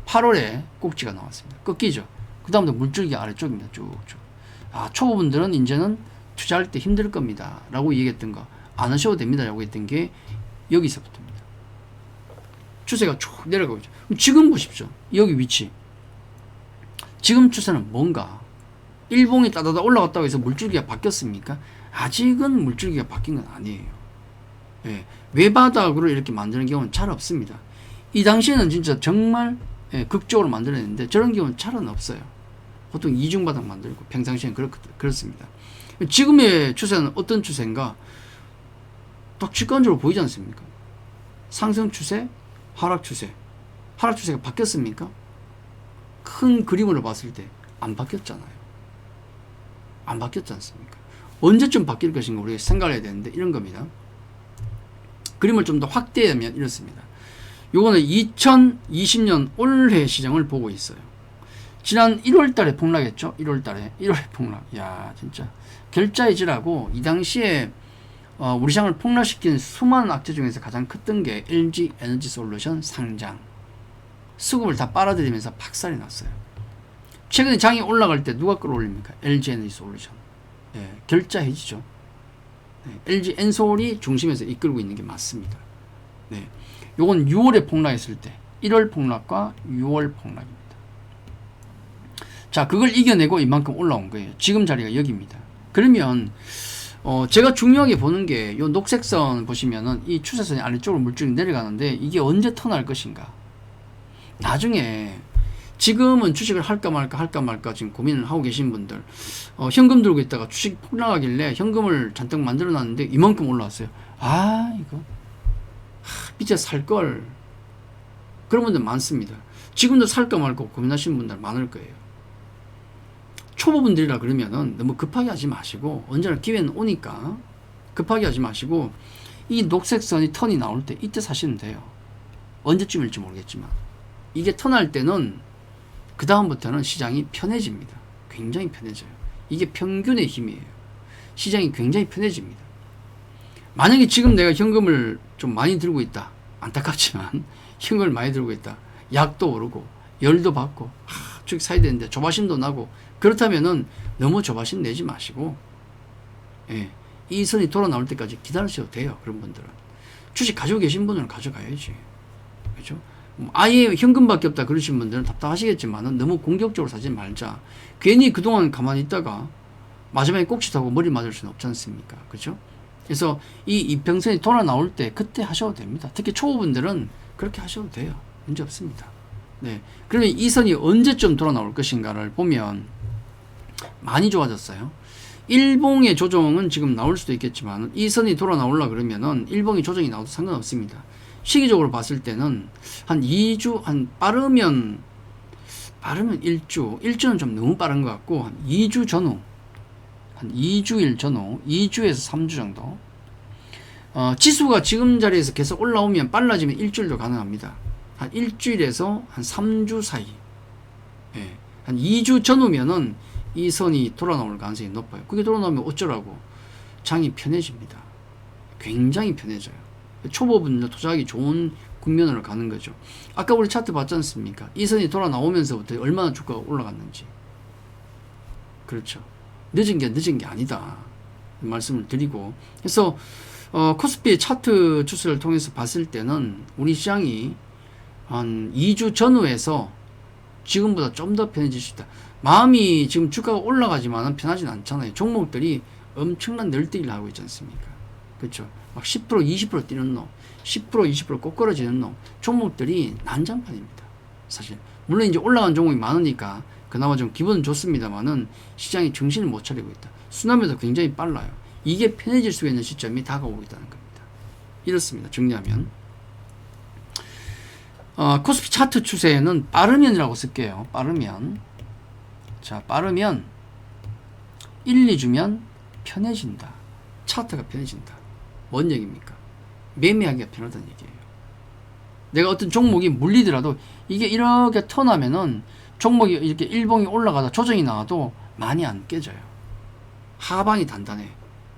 8월에 꼭지가 나왔습니다. 꺾이죠. 그 다음부터 물줄기 아래쪽입니다. 쭉쭉. 아, 초보분들은 이제는 투자할 때 힘들 겁니다. 라고 얘기했던 거. 안 하셔도 됩니다. 라고 했던 게 여기서부터입니다. 추세가 쭉 내려가고 있죠. 지금 보십시오. 여기 위치. 지금 추세는 뭔가? 일봉이 따다다 올라갔다고 해서 물줄기가 바뀌었습니까? 아직은 물줄기가 바뀐 건 아니에요. 예, 외바닥으로 이렇게 만드는 경우는 잘 없습니다. 이 당시에는 진짜 정말 극적으로 만들어냈는데 저런 경우는 잘은 없어요. 보통 이중바닥 만들고 평상시에는 그렇습니다. 지금의 추세는 어떤 추세인가? 딱 직관적으로 보이지 않습니까? 상승 추세, 하락 추세. 하락 추세가 바뀌었습니까? 큰 그림으로 봤을 때 안 바뀌었잖아요. 안 바뀌었지 않습니까? 언제쯤 바뀔 것인가 우리가 생각을 해야 되는데 이런 겁니다. 그림을 좀 더 확대하면 이렇습니다. 요거는 2020년 올해 시장을 보고 있어요. 지난 1월 달에 폭락했죠? 1월 폭락. 야, 진짜. 결자해지라고 이 당시에 우리 시장을 폭락시킨 수많은 악재 중에서 가장 컸던 게 LG 에너지 솔루션 상장. 수급을 다 빨아들이면서 박살이 났어요. 최근에 장이 올라갈 때 누가 끌어올립니까? LG 에너지 솔루션. 예, 결자해지죠. 네, LG 엔솔이 중심에서 이끌고 있는 게 맞습니다. 네, 요건 6월에 폭락했을 때 1월 폭락과 6월 폭락입니다. 자, 그걸 이겨내고 이만큼 올라온 거예요. 지금 자리가 여기입니다. 그러면 제가 중요하게 보는 게 요 녹색선 보시면은 이 추세선이 아래쪽으로 물줄이 내려가는데 이게 언제 턴할 것인가? 나중에 지금은 주식을 할까 말까 지금 고민을 하고 계신 분들, 현금 들고 있다가 주식 폭락하길래 현금을 잔뜩 만들어 놨는데 이만큼 올라왔어요. 아, 이거 빚에 살걸. 그런 분들 많습니다. 지금도 살까 말까 고민하시는 분들 많을 거예요. 초보분들이라 그러면은 너무 급하게 하지 마시고, 언제나 기회는 오니까 급하게 하지 마시고, 이 녹색선이 턴이 나올 때 이때 사시면 돼요. 언제쯤일지 모르겠지만 이게 턴할 때는 그 다음부터는 시장이 편해집니다. 굉장히 편해져요. 이게 평균의 힘이에요. 시장이 굉장히 편해집니다. 만약에 지금 내가 현금을 좀 많이 들고 있다. 안타깝지만 현금을 많이 들고 있다. 약도 오르고 열도 받고 주식 사야 되는데 조바심도 나고 그렇다면은 너무 조바심 내지 마시고 예, 이 선이 돌아 나올 때까지 기다리셔도 돼요. 그런 분들은 주식 가지고 계신 분들은 가져가야지. 그렇죠? 아예 현금밖에 없다 그러신 분들은 답답하시겠지만은 너무 공격적으로 사지 말자. 괜히 그동안 가만히 있다가 마지막에 꼭지타고 머리 맞을 수는 없지 않습니까? 그렇죠? 그래서 이 이평선이 돌아 나올 때 그때 하셔도 됩니다. 특히 초보분들은 그렇게 하셔도 돼요. 문제 없습니다. 네. 그러면 이 선이 언제쯤 돌아 나올 것인가를 보면 많이 좋아졌어요. 일봉의 조정은 지금 나올 수도 있겠지만 이 선이 돌아 나오려 그러면은 일봉의 조정이 나와도 상관없습니다. 시기적으로 봤을 때는 한 2주, 빠르면 1주는 좀 너무 빠른 것 같고, 한 2주 전후, 한 2주일 전후, 2주에서 3주 정도. 지수가 지금 자리에서 계속 올라오면 빨라지면 일주일도 가능합니다. 한 일주일에서 한 3주 사이. 예. 한 2주 전후면은 이 선이 돌아 나올 가능성이 높아요. 그게 돌아 나오면 어쩌라고? 장이 편해집니다. 굉장히 편해져요. 초보분들 투자하기 좋은 국면으로 가는 거죠. 아까 우리 차트 봤지 않습니까? 이 선이 돌아 나오면서부터 얼마나 주가가 올라갔는지. 그렇죠. 늦은 게 아니다. 말씀을 드리고. 그래서, 코스피의 차트 추세를 통해서 봤을 때는 우리 시장이 한 2주 전후에서 지금보다 좀 더 편해질 수 있다. 마음이 지금 주가가 올라가지만 편하진 않잖아요. 종목들이 엄청난 널뛰기를 하고 있지 않습니까? 그렇죠. 막 10%, 20% 뛰는 놈, 10%, 20% 꼬꾸라지는 놈, 종목들이 난장판입니다. 사실. 물론 이제 올라간 종목이 많으니까 그나마 좀 기분은 좋습니다만은 시장이 정신을 못 차리고 있다. 순환매도 굉장히 빨라요. 이게 편해질 수 있는 시점이 다가오고 있다는 겁니다. 이렇습니다. 정리하면. 코스피 차트 추세는 빠르면이라고 쓸게요. 빠르면. 자, 빠르면 1, 2주면 편해진다. 차트가 편해진다. 뭔 얘기입니까? 매매하기가 편하다는 얘기예요. 내가 어떤 종목이 물리더라도 이게 이렇게 턴하면은 종목이 이렇게 일봉이 올라가다 조정이 나와도 많이 안 깨져요. 하방이 단단해.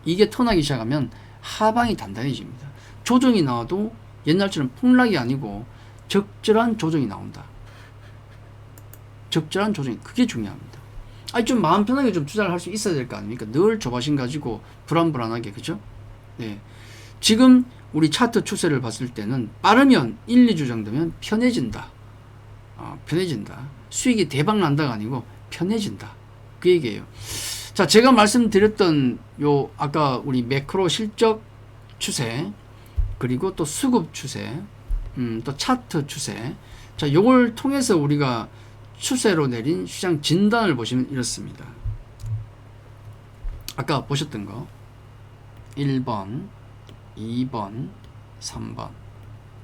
이게 턴하기 시작하면 하방이 단단해집니다. 조정이 나와도 옛날처럼 폭락이 아니고 적절한 조정이 나온다. 적절한 조정이 그게 중요합니다. 아니 좀 마음 편하게 좀 투자를 할 수 있어야 될 거 아닙니까? 늘 조바심 가지고 불안불안하게 그죠? 네. 지금 우리 차트 추세를 봤을 때는 빠르면 1, 2주 정도면 편해진다. 편해진다. 수익이 대박 난다가 아니고 편해진다. 그 얘기예요. 자, 제가 말씀드렸던 요 아까 우리 매크로 실적 추세 그리고 또 수급 추세 또 차트 추세 자, 요걸 통해서 우리가 추세로 내린 시장 진단을 보시면 이렇습니다. 아까 보셨던 거 1번 2번 3번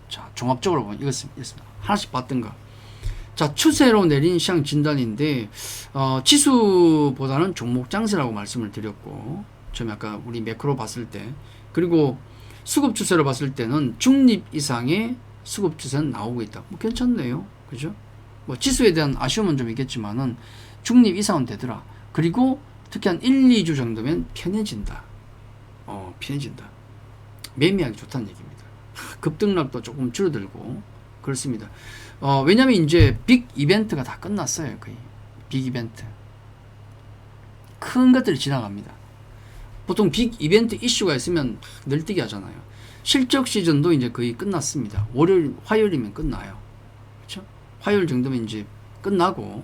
자 종합적으로 보면 이렇습니다. 하나씩 봤던 거 자 추세로 내린 시장 진단인데 지수보다는 종목 장세라고 말씀을 드렸고 처음에 아까 우리 매크로 봤을 때 그리고 수급 추세로 봤을 때는 중립 이상의 수급 추세는 나오고 있다. 뭐 괜찮네요. 그죠? 뭐 지수에 대한 아쉬움은 좀 있겠지만은 중립 이상은 되더라. 그리고 특히 한 1, 2주 정도면 편해진다. 편해진다. 매매하기 좋다는 얘기입니다. 급등락도 조금 줄어들고 그렇습니다. 왜냐면 이제 빅 이벤트가 다 끝났어요. 거의 빅 이벤트 큰 것들이 지나갑니다. 보통 빅 이벤트 이슈가 있으면 늘뛰기 하잖아요. 실적 시즌도 이제 거의 끝났습니다. 월요일, 화요일이면 끝나요. 그렇죠? 화요일 정도면 이제 끝나고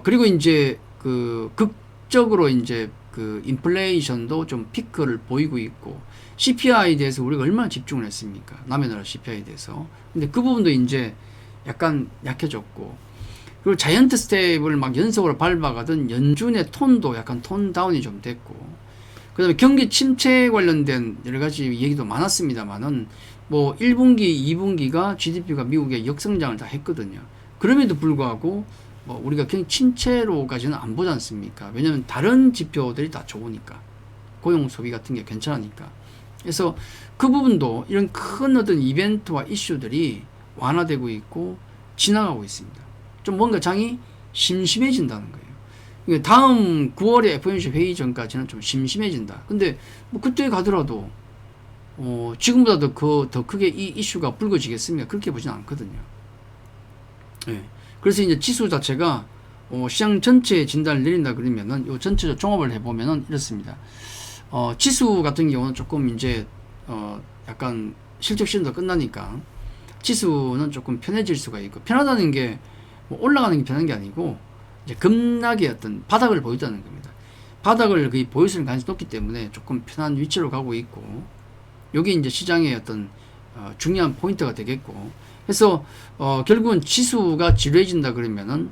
그리고 이제 그 극적으로 이제 그 인플레이션도 좀 피크를 보이고 있고 CPI에 대해서 우리가 얼마나 집중을 했습니까? 남의 나라 CPI에 대해서. 근데 그 부분도 이제 약간 약해졌고 그리고 자이언트 스텝을 막 연속으로 밟아가던 연준의 톤도 약간 톤 다운이 좀 됐고 그 다음에 경기 침체 관련된 여러 가지 얘기도 많았습니다만은 뭐 1분기, 2분기가 GDP가 미국의 역성장을 다 했거든요. 그럼에도 불구하고 뭐 우리가 그냥 침체로까지는 안 보지 않습니까? 왜냐면 다른 지표들이 다 좋으니까 고용 소비 같은 게 괜찮으니까. 그래서 그 부분도 이런 큰 어떤 이벤트와 이슈들이 완화되고 있고 지나가고 있습니다. 좀 뭔가 장이 심심해진다는 거예요. 다음 9월에 FOMC 회의 전까지는 좀 심심해진다. 근데 뭐 그때 가더라도 지금보다도 더 크게 이 이슈가 불거지겠습니까? 그렇게 보지는 않거든요. 네. 그래서 이제 지수 자체가 시장 전체 진단을 내린다 그러면은 요 전체적 종합을 해보면은 이렇습니다. 지수 같은 경우는 조금 이제 약간 실적 시즌도 끝나니까 지수는 조금 편해질 수가 있고, 편하다는 게 뭐 올라가는 게 편한 게 아니고 이제 급락의 어떤 바닥을 보였다는 겁니다. 바닥을 거의 보였을 가능성이 높기 때문에 조금 편한 위치로 가고 있고, 요게 이제 시장의 어떤 중요한 포인트가 되겠고, 그래서 결국은 지수가 지루해진다 그러면은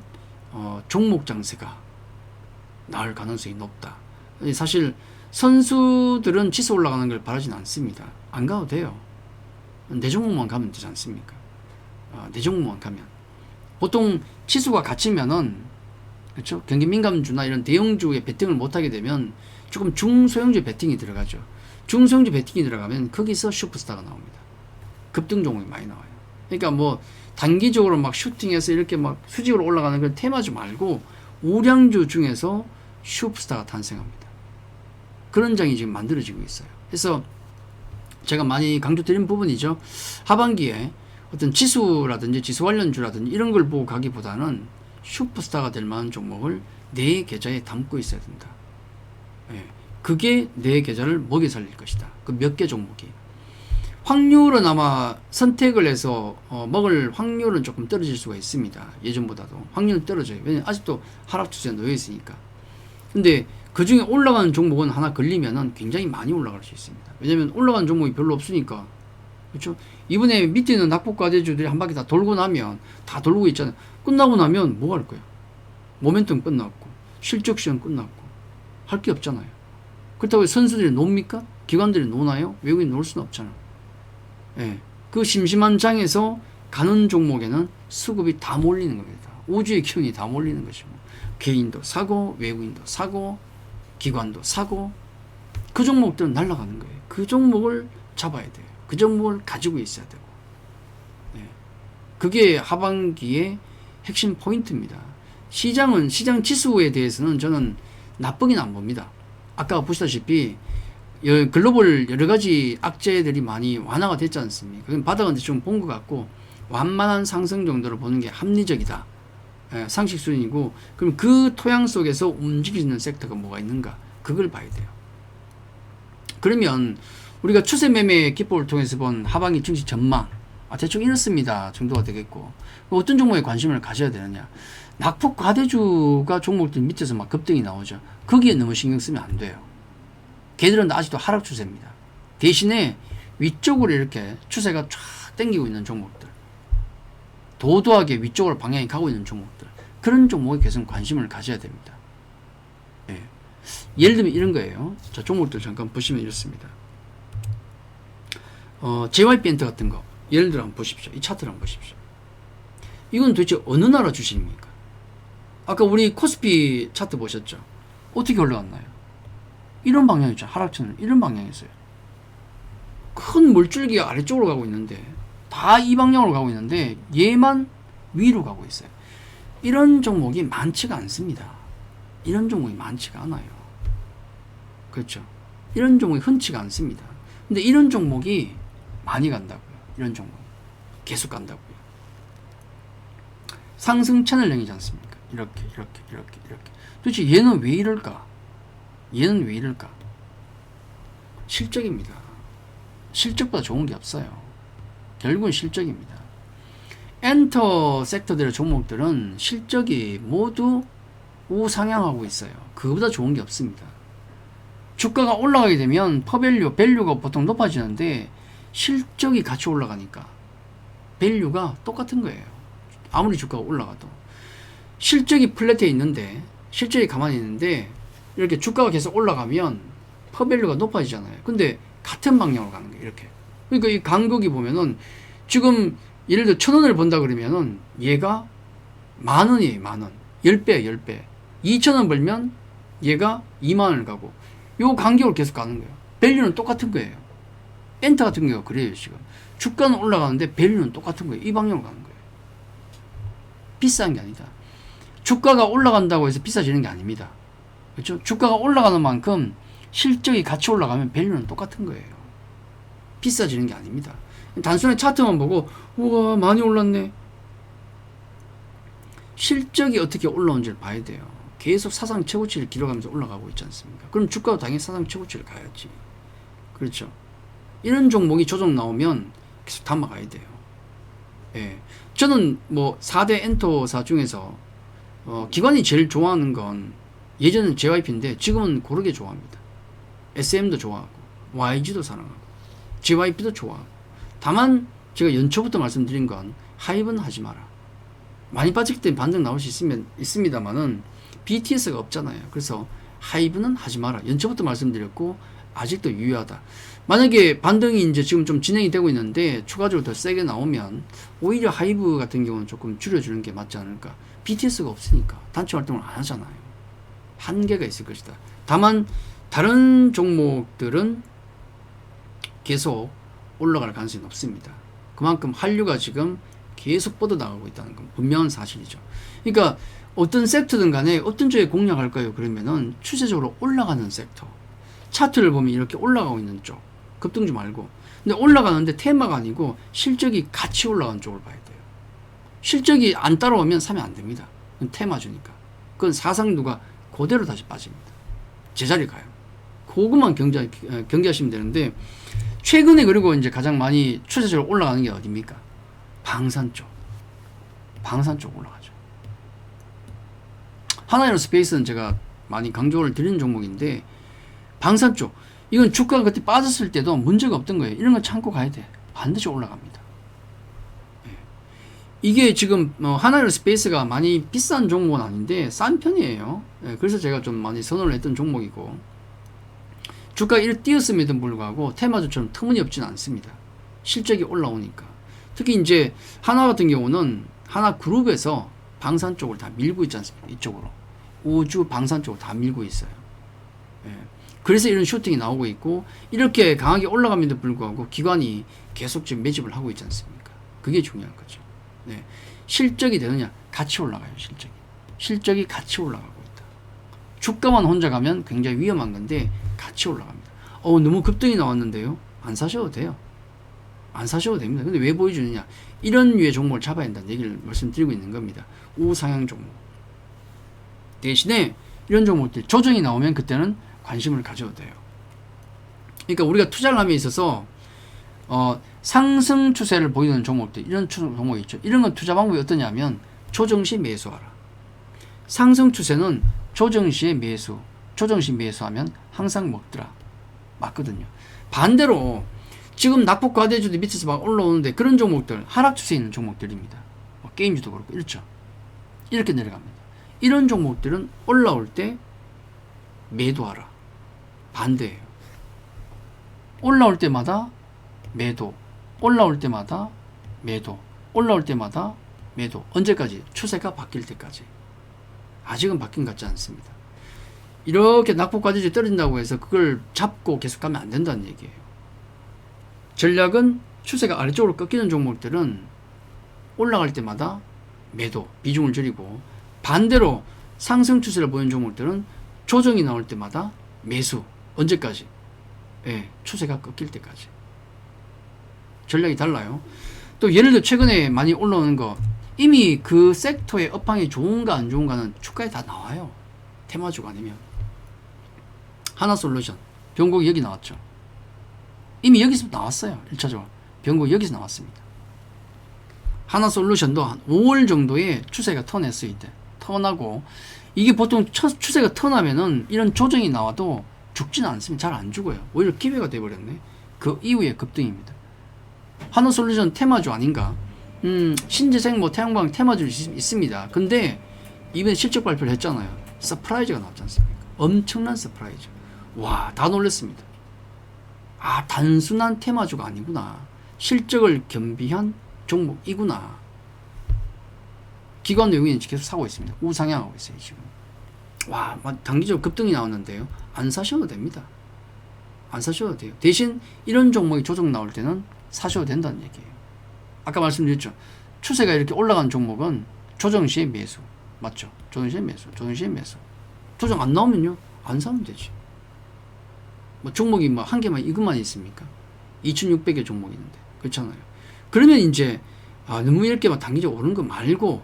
종목 장세가 나올 가능성이 높다. 사실 선수들은 지수 올라가는 걸 바라진 않습니다. 안 가도 돼요. 내 종목만 가면 되지 않습니까? 내 종목만 가면. 보통 지수가 갇히면은, 그렇죠? 경기 민감주나 이런 대형주에 베팅을 못하게 되면 조금 중소형주 베팅이 들어가죠. 중소형주 베팅이 들어가면 거기서 슈퍼스타가 나옵니다. 급등 종목이 많이 나와요. 그러니까 뭐 단기적으로 막 슈팅해서 이렇게 막 수직으로 올라가는 그런 테마주 말고 우량주 중에서 슈퍼스타가 탄생합니다. 그런 장이 지금 만들어지고 있어요. 그래서 제가 많이 강조드린 부분이죠. 하반기에 어떤 지수라든지 지수 관련주라든지 이런 걸 보고 가기보다는 슈퍼스타가 될 만한 종목을 내 계좌에 담고 있어야 된다. 예, 그게 내 계좌를 먹여 살릴 것이다. 그 몇 개 종목이. 확률은 아마 선택을 해서 먹을 확률은 조금 떨어질 수가 있습니다. 예전보다도 확률은 떨어져요. 왜냐면 아직도 하락 추세에 놓여 있으니까. 근데 그 중에 올라가는 종목은 하나 걸리면은 굉장히 많이 올라갈 수 있습니다. 왜냐면 올라가는 종목이 별로 없으니까. 그렇죠? 이번에 밑에 있는 낙폭과대주들이 한 바퀴 다 돌고 나면, 다 돌고 있잖아요. 끝나고 나면 뭐 할 거야? 모멘텀 끝났고, 실적 시험 끝났고, 할 게 없잖아요. 그렇다고 선수들이 놉니까? 기관들이 노나요? 외국인 놀 수는 없잖아. 예. 그 심심한 장에서 가는 종목에는 수급이 다 몰리는 겁니다. 우주의 기운이 다 몰리는 것이고, 개인도 사고, 외국인도 사고, 기관도 사고, 그 종목들은 날아가는 거예요. 그 종목을 잡아야 돼요. 그 종목을 가지고 있어야 되고. 예. 그게 하반기의 핵심 포인트입니다. 시장 지수에 대해서는 저는 나쁘긴 안 봅니다. 아까 보시다시피 글로벌 여러 가지 악재들이 많이 완화가 됐지 않습니까? 그럼 바닥은 좀 본 것 같고 완만한 상승 정도로 보는 게 합리적이다. 예, 상식 수준이고, 그럼 그 토양 속에서 움직이는 섹터가 뭐가 있는가? 그걸 봐야 돼요. 그러면 우리가 추세 매매 기법을 통해서 본 하반기 증시 전망, 대충 이렇습니다 정도가 되겠고, 어떤 종목에 관심을 가져야 되느냐? 낙폭 과대주가 종목들 밑에서 막 급등이 나오죠. 거기에 너무 신경 쓰면 안 돼요. 걔들은 아직도 하락 추세입니다. 대신에 위쪽으로 이렇게 추세가 쫙 당기고 있는 종목들, 도도하게 위쪽으로 방향이 가고 있는 종목들, 그런 종목에 계속 관심을 가져야 됩니다. 예. 예를 들면 이런 거예요. 자, 종목들 잠깐 보시면 이렇습니다. JYP 같은 거 예를 들어 한번 보십시오. 이 차트를 한번 보십시오. 이건 도대체 어느 나라 주식입니까? 아까 우리 코스피 차트 보셨죠? 어떻게 올라갔나요? 이런 방향이죠. 하락처는 이런 방향이었어요. 큰 물줄기가 아래쪽으로 가고 있는데, 다 이 방향으로 가고 있는데 얘만 위로 가고 있어요. 이런 종목이 많지가 않습니다. 이런 종목이 많지가 않아요. 그렇죠? 이런 종목이 흔치가 않습니다. 근데 이런 종목이 많이 간다고요. 이런 종목 계속 간다고요. 상승 채널형이지 않습니까? 이렇게. 도대체 얘는 왜 이럴까? 얘는 왜 이럴까? 실적입니다. 실적보다 좋은 게 없어요. 결국은 실적입니다. 엔터 섹터들의 종목들은 실적이 모두 우상향하고 있어요. 그거보다 좋은 게 없습니다. 주가가 올라가게 되면 퍼밸류, 밸류가 보통 높아지는데 실적이 같이 올라가니까 밸류가 똑같은 거예요. 아무리 주가가 올라가도. 실적이 플랫해 있는데, 실적이 가만히 있는데 이렇게 주가가 계속 올라가면 퍼밸류가 높아지잖아요. 근데 같은 방향으로 가는 거예요. 이렇게. 그러니까 이 간극이 보면은 지금 예를 들어 1,000원을 번다 그러면은 얘가 10,000원이에요. 10,000원. 10배, 10배. 2,000원 벌면 얘가 20,000원을 가고, 요 간격으로 계속 가는 거예요. 밸류는 똑같은 거예요. 엔터 같은 경우가 그래요. 지금 주가는 올라가는데 밸류는 똑같은 거예요. 이 방향으로 가는 거예요. 비싼 게 아니다. 주가가 올라간다고 해서 비싸지는 게 아닙니다. 그렇죠? 주가가 올라가는 만큼 실적이 같이 올라가면 밸류는 똑같은 거예요. 비싸지는 게 아닙니다. 단순히 차트만 보고 우와 많이 올랐네, 실적이 어떻게 올라온지를 봐야 돼요. 계속 사상 최고치를 기록하면서 올라가고 있지 않습니까? 그럼 주가도 당연히 사상 최고치를 가야지. 그렇죠. 이런 종목이 조정 나오면 계속 담아가야 돼요. 예. 저는 뭐 4대 엔터사 중에서 기관이 제일 좋아하는 건 예전엔 JYP인데 지금은 고르게 좋아합니다. SM도 좋아하고 YG도 사랑하고 JYP도 좋아하고. 다만 제가 연초부터 말씀드린 건 하이브는 하지 마라. 많이 빠질 때 반등 나올 수 있습니다만은 BTS가 없잖아요. 그래서 하이브는 하지 마라. 연초부터 말씀드렸고 아직도 유효하다. 만약에 반등이 이제 지금 좀 진행이 되고 있는데 추가적으로 더 세게 나오면 오히려 하이브 같은 경우는 조금 줄여주는 게 맞지 않을까. BTS가 없으니까 단체 활동을 안 하잖아요. 한계가 있을 것이다. 다만 다른 종목들은 계속 올라갈 가능성이 높습니다. 그만큼 한류가 지금 계속 뻗어나가고 있다는 건 분명한 사실이죠. 그러니까 어떤 섹터든 간에 어떤 쪽에 공략할까요? 그러면은 추세적으로 올라가는 섹터. 차트를 보면 이렇게 올라가고 있는 쪽. 급등주 말고. 근데 올라가는데 테마가 아니고 실적이 같이 올라가는 쪽을 봐야 돼요. 실적이 안 따라오면 사면 안 됩니다. 그건 테마주니까. 그건 사상도가 그대로 다시 빠집니다. 제자리 가요. 그것만 경계하시면 되는데 최근에 그리고 이제 가장 많이 추세적으로 올라가는 게 어디입니까? 방산 쪽. 방산 쪽 올라가죠. 하나에어스페이스는 제가 많이 강조를 드리는 종목인데 방산 쪽. 이건 주가가 그때 빠졌을 때도 문제가 없던 거예요. 이런 거 참고 가야 돼. 반드시 올라갑니다. 예. 이게 지금 하나에어스페이스가 많이 비싼 종목은 아닌데 싼 편이에요. 예. 그래서 제가 좀 많이 선호를 했던 종목이고 주가가 이렇게 뛰었음에도 불구하고 테마주처럼 터무니없지는 않습니다. 실적이 올라오니까. 특히 이제 하나 같은 경우는 하나 그룹에서 방산 쪽을 다 밀고 있지 않습니까? 이쪽으로. 우주 방산 쪽을 다 밀고 있어요. 예. 그래서 이런 쇼팅이 나오고 있고 이렇게 강하게 올라감에도 불구하고 기관이 계속 지금 매집을 하고 있지 않습니까? 그게 중요한 거죠. 네. 실적이 되느냐? 같이 올라가요. 실적이 같이 올라가고 있다. 주가만 혼자 가면 굉장히 위험한 건데 같이 올라갑니다. 너무 급등이 나왔는데요. 안 사셔도 돼요. 안 사셔도 됩니다. 근데 왜 보여주느냐? 이런 류의 종목을 잡아야 한다는 얘기를 말씀드리고 있는 겁니다. 우상향 종목. 대신에 이런 종목들 조정이 나오면 그때는 관심을 가져도 돼요. 그러니까 우리가 투자를 함에 있어서 상승 추세를 보이는 종목들 이런 종목이 있죠. 이런 건 투자 방법이 어떠냐면 조정 시 매수하라. 상승 추세는 조정 시에 매수. 조정 시 매수하면 항상 먹더라. 맞거든요. 반대로 지금 낙폭 과대주도 밑에서 막 올라오는데 그런 종목들 하락 추세에 있는 종목들입니다. 게임주도 그렇고 이렇죠. 이렇게 내려갑니다. 이런 종목들은 올라올 때 매도하라. 반대예요. 올라올 때마다 매도, 올라올 때마다 매도, 올라올 때마다 매도. 언제까지? 추세가 바뀔 때까지. 아직은 바뀐 것 같지 않습니다. 이렇게 낙폭과대주 떨어진다고 해서 그걸 잡고 계속 가면 안 된다는 얘기예요. 전략은 추세가 아래쪽으로 꺾이는 종목들은 올라갈 때마다 매도, 비중을 줄이고 반대로 상승 추세를 보이는 종목들은 조정이 나올 때마다 매수. 언제까지? 예, 추세가 꺾일 때까지. 전략이 달라요. 또 예를 들어 최근에 많이 올라오는 거 이미 그 섹터의 업황이 좋은가 안 좋은가는 주가에 다 나와요. 테마주가 아니면. 하나솔루션. 병국이 여기 나왔죠. 이미 여기서 나왔어요. 1차적으로. 병국이 여기서 나왔습니다. 하나솔루션도 한 5월 정도에 추세가 턴했을 때. 턴하고 이게 보통 추세가 턴하면은 이런 조정이 나와도 죽지는 않습니다. 잘 안 죽어요. 오히려 기회가 돼버렸네. 그 이후에 급등입니다. 하나솔루션 테마주 아닌가? 신재생 태양광 테마주 있습니다. 근데 이번에 실적 발표를 했잖아요. 서프라이즈가 나왔지 않습니까? 엄청난 서프라이즈. 와, 다 놀랐습니다. 아, 단순한 테마주가 아니구나. 실적을 겸비한 종목이구나. 기관 외국인이 계속 사고 있습니다. 우상향하고 있어요, 지금. 와, 단기적으로 급등이 나왔는데요. 안 사셔도 됩니다. 안 사셔도 돼요. 대신 이런 종목이 조정 나올 때는 사셔도 된다는 얘기예요. 아까 말씀드렸죠. 추세가 이렇게 올라간 종목은 조정 시에 매수. 맞죠? 조정 시에 매수. 조정 시에 매수. 조정 안 나오면요. 안 사면 되지. 종목이 한 개만 이것만 있습니까? 2,600개 종목이 있는데. 그렇잖아요. 그러면 이제 너무 이렇게 단기적으로 오른 거 말고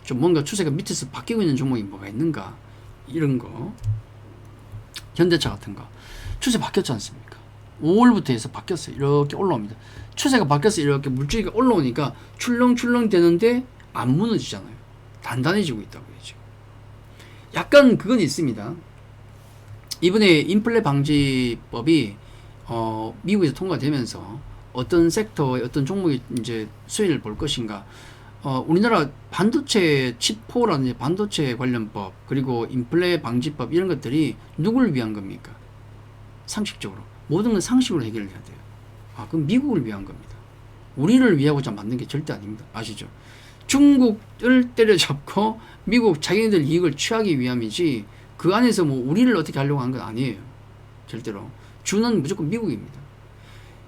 좀 뭔가 추세가 밑에서 바뀌고 있는 종목이 뭐가 있는가, 이런 거. 현대차 같은 거 추세 바뀌었지 않습니까? 5월부터 해서 바뀌었어요. 이렇게 올라옵니다. 추세가 바뀌어서 이렇게 물줄기가 올라오니까 출렁출렁 되는데 안 무너지잖아요. 단단해지고 있다고요, 지금. 약간 그건 있습니다. 이번에 인플레 방지법이 미국에서 통과되면서 어떤 섹터의 어떤 종목이 이제 수혜를 볼 것인가. 우리나라 반도체 칩포라든지 반도체 관련법, 그리고 인플레 방지법, 이런 것들이 누구를 위한 겁니까? 상식적으로 모든 건 상식으로 해결을 해야 돼요. 그럼 미국을 위한 겁니다. 우리를 위하고자 만든 게 절대 아닙니다. 아시죠? 중국을 때려잡고 미국 자기네들 이익을 취하기 위함이지, 그 안에서 뭐 우리를 어떻게 하려고 한 건 아니에요. 절대로. 주는 무조건 미국입니다.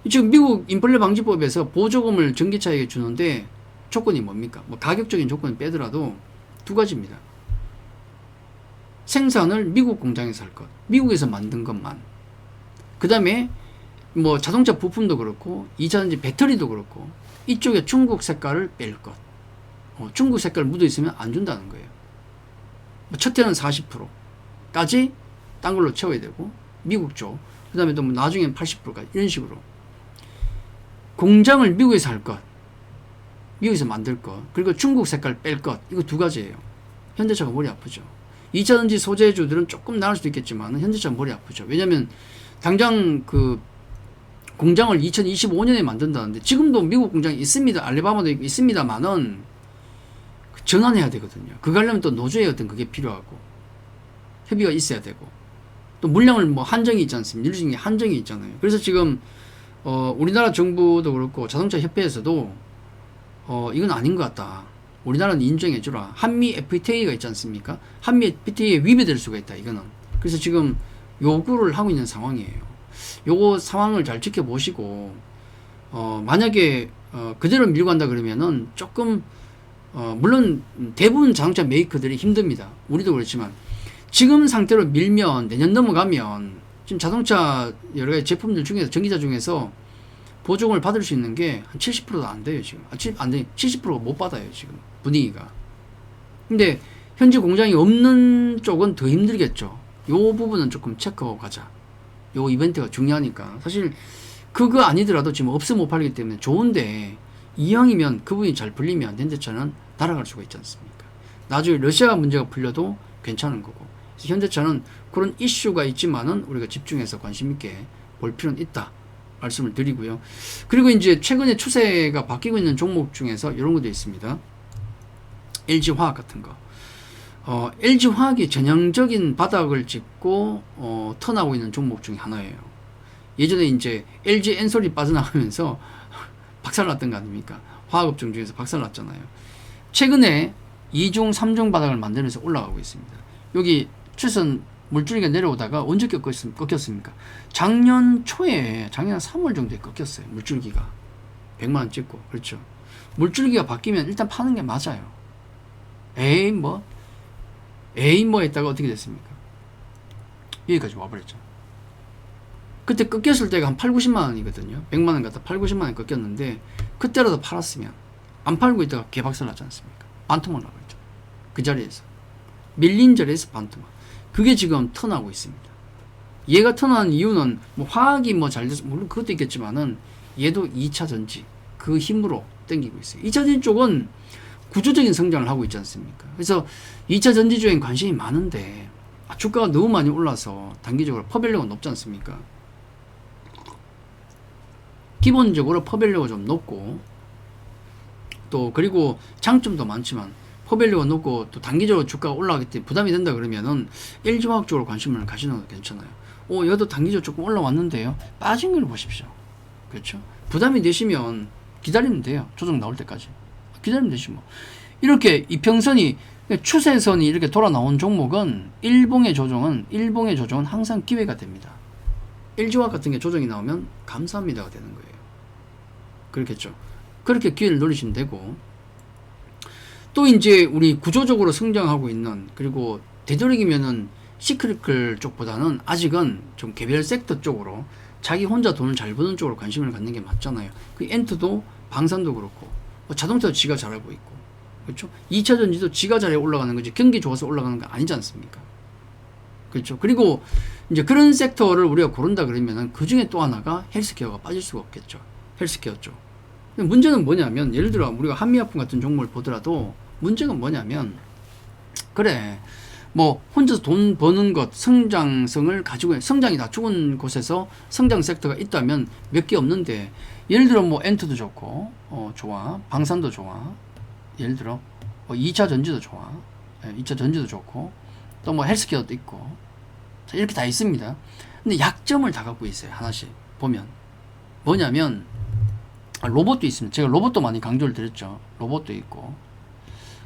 지금 미국 인플레 방지법에서 보조금을 전기차에게 주는데 조건이 뭡니까? 뭐 가격적인 조건을 빼더라도 두 가지입니다. 생산을 미국 공장에서 할 것, 미국에서 만든 것만. 그 다음에 뭐 자동차 부품도 그렇고 2차전지 배터리도 그렇고 이쪽에 중국 색깔을 뺄 것. 중국 색깔 묻어 있으면 안 준다는 거예요. 첫 해는 40%까지 딴 걸로 채워야 되고, 미국 쪽. 그 다음에 또 뭐 나중엔 80%까지, 이런 식으로. 공장을 미국에서 할 것, 미국에서 만들 것, 그리고 중국 색깔 뺄 것, 이거 두 가지예요. 현대차가 머리 아프죠. 2차전지 소재주들은 조금 나을 수도 있겠지만 현대차가 머리 아프죠. 왜냐면 당장 그 공장을 2025년에 만든다는데, 지금도 미국 공장이 있습니다. 알리바마도 있습니다만은 전환해야 되거든요. 그거 하려면 또 노조의 어떤 그게 필요하고 협의가 있어야 되고, 또 물량을 뭐 한정이 있지 않습니까? 일종의 한정이 있잖아요. 그래서 지금 우리나라 정부도 그렇고 자동차 협회에서도 이건 아닌 것 같다. 우리나라는 인정해주라. 한미 FTA가 있지 않습니까? 한미 FTA에 위배될 수가 있다, 이거는. 그래서 지금 요구를 하고 있는 상황이에요. 요거 상황을 잘 지켜보시고, 만약에 그대로 밀고 간다 그러면은 조금 물론 대부분 자동차 메이커들이 힘듭니다. 우리도 그렇지만 지금 상태로 밀면 내년 넘어가면 지금 자동차 여러 가지 제품들 중에서, 전기차 중에서 보조금을 받을 수 있는 게 한 70%도 안 돼요, 지금. 안 돼. 70%가 못 받아요, 지금. 분위기가. 근데 현재 공장이 없는 쪽은 더 힘들겠죠. 요 부분은 조금 체크하고 가자. 요 이벤트가 중요하니까. 사실 그거 아니더라도 지금 없으면 못 팔기 때문에 좋은데, 이왕이면 그분이 잘 풀리면 현대차는 날아갈 수가 있지 않습니까? 나중에 러시아 문제가 풀려도 괜찮은 거고. 그래서 현대차는 그런 이슈가 있지만은 우리가 집중해서 관심 있게 볼 필요는 있다, 말씀을 드리고요. 그리고 이제 최근에 추세가 바뀌고 있는 종목 중에서 이런 것도 있습니다. LG화학 같은 거. LG화학이 전형적인 바닥을 짚고 턴하고 있는 종목 중에 하나예요. 예전에 이제 LG 엔솔이 빠져나가면서 박살났던 거 아닙니까? 화학업종 중에서 박살났잖아요. 최근에 2중, 3중 바닥을 만들면서 올라가고 있습니다. 여기 추세선 물줄기가 내려오다가 언제 꺾였습니까? 작년 초에, 작년 3월 정도에 꺾였어요. 물줄기가 100만원 찍고. 그렇죠. 물줄기가 바뀌면 일단 파는 게 맞아요. 에이 뭐 했다가 어떻게 됐습니까? 여기까지 와버렸죠. 그때 꺾였을 때가 한 8, 90만원이거든요. 100만원 갖다 8, 90만원 꺾였는데, 그때라도 팔았으면, 안 팔고 있다가 개박살 났지 않습니까? 반토막 나고 있죠. 그 자리에서. 밀린 자리에서 반토막. 그게 지금 턴하고 있습니다. 얘가 턴하는 이유는 뭐 화학이 뭐 잘 돼서, 물론 그것도 있겠지만은 얘도 2차 전지 그 힘으로 땡기고 있어요. 2차 전지 쪽은 구조적인 성장을 하고 있지 않습니까? 그래서 2차 전지주에 관심이 많은데 주가가 너무 많이 올라서 단기적으로 퍼밸류가 높지 않습니까? 기본적으로 퍼밸류가 좀 높고, 또 그리고 장점도 많지만 퍼밸류가 높고 또 단기적으로 주가가 올라가기 때문에 부담이 된다 그러면은 LG화학 쪽으로 관심을 가시는 것도 괜찮아요. 얘도 단기적으로 조금 올라왔는데요, 빠진 걸 보십시오. 그렇죠? 부담이 되시면 기다리면 돼요. 조정 나올 때까지 기다리면 되지 뭐. 이렇게 이평선이, 추세선이 이렇게 돌아 나온 종목은 일봉의 조정은 항상 기회가 됩니다. LG화학 같은 게 조정이 나오면 감사합니다가 되는 거예요. 그렇겠죠. 그렇게 기회를 노리시면 되고, 또 이제 우리 구조적으로 성장하고 있는, 그리고 되도록이면은 시크릿클 쪽보다는 아직은 좀 개별 섹터 쪽으로 자기 혼자 돈을 잘 버는 쪽으로 관심을 갖는 게 맞잖아요. 그 엔트도 방산도 그렇고, 뭐 자동차도 지가 잘하고 있고, 그렇죠? 2차 전지도 지가 잘해 올라가는 거지 경기 좋아서 올라가는 거 아니지 않습니까? 그렇죠? 그리고 이제 그런 섹터를 우리가 고른다 그러면은 그 중에 또 하나가 헬스케어가 빠질 수가 없겠죠. 헬스케어 쪽. 문제는 뭐냐면 예를 들어 우리가 한미약품 같은 종목을 보더라도 문제가 뭐냐면 그래 뭐 혼자서 돈 버는 것 성장성을 가지고 성장이 다 죽은 곳에서 성장 섹터가 있다면 몇 개 없는데 예를 들어 뭐 엔트도 좋고 좋아 방산도 좋아 예를 들어 2차 전지도 좋아 2차 전지도 좋고 또 뭐 헬스케어도 있고 이렇게 다 있습니다. 근데 약점을 다 갖고 있어요. 하나씩 보면 뭐냐면 로봇도 있습니다. 제가 로봇도 많이 강조를 드렸죠. 로봇도 있고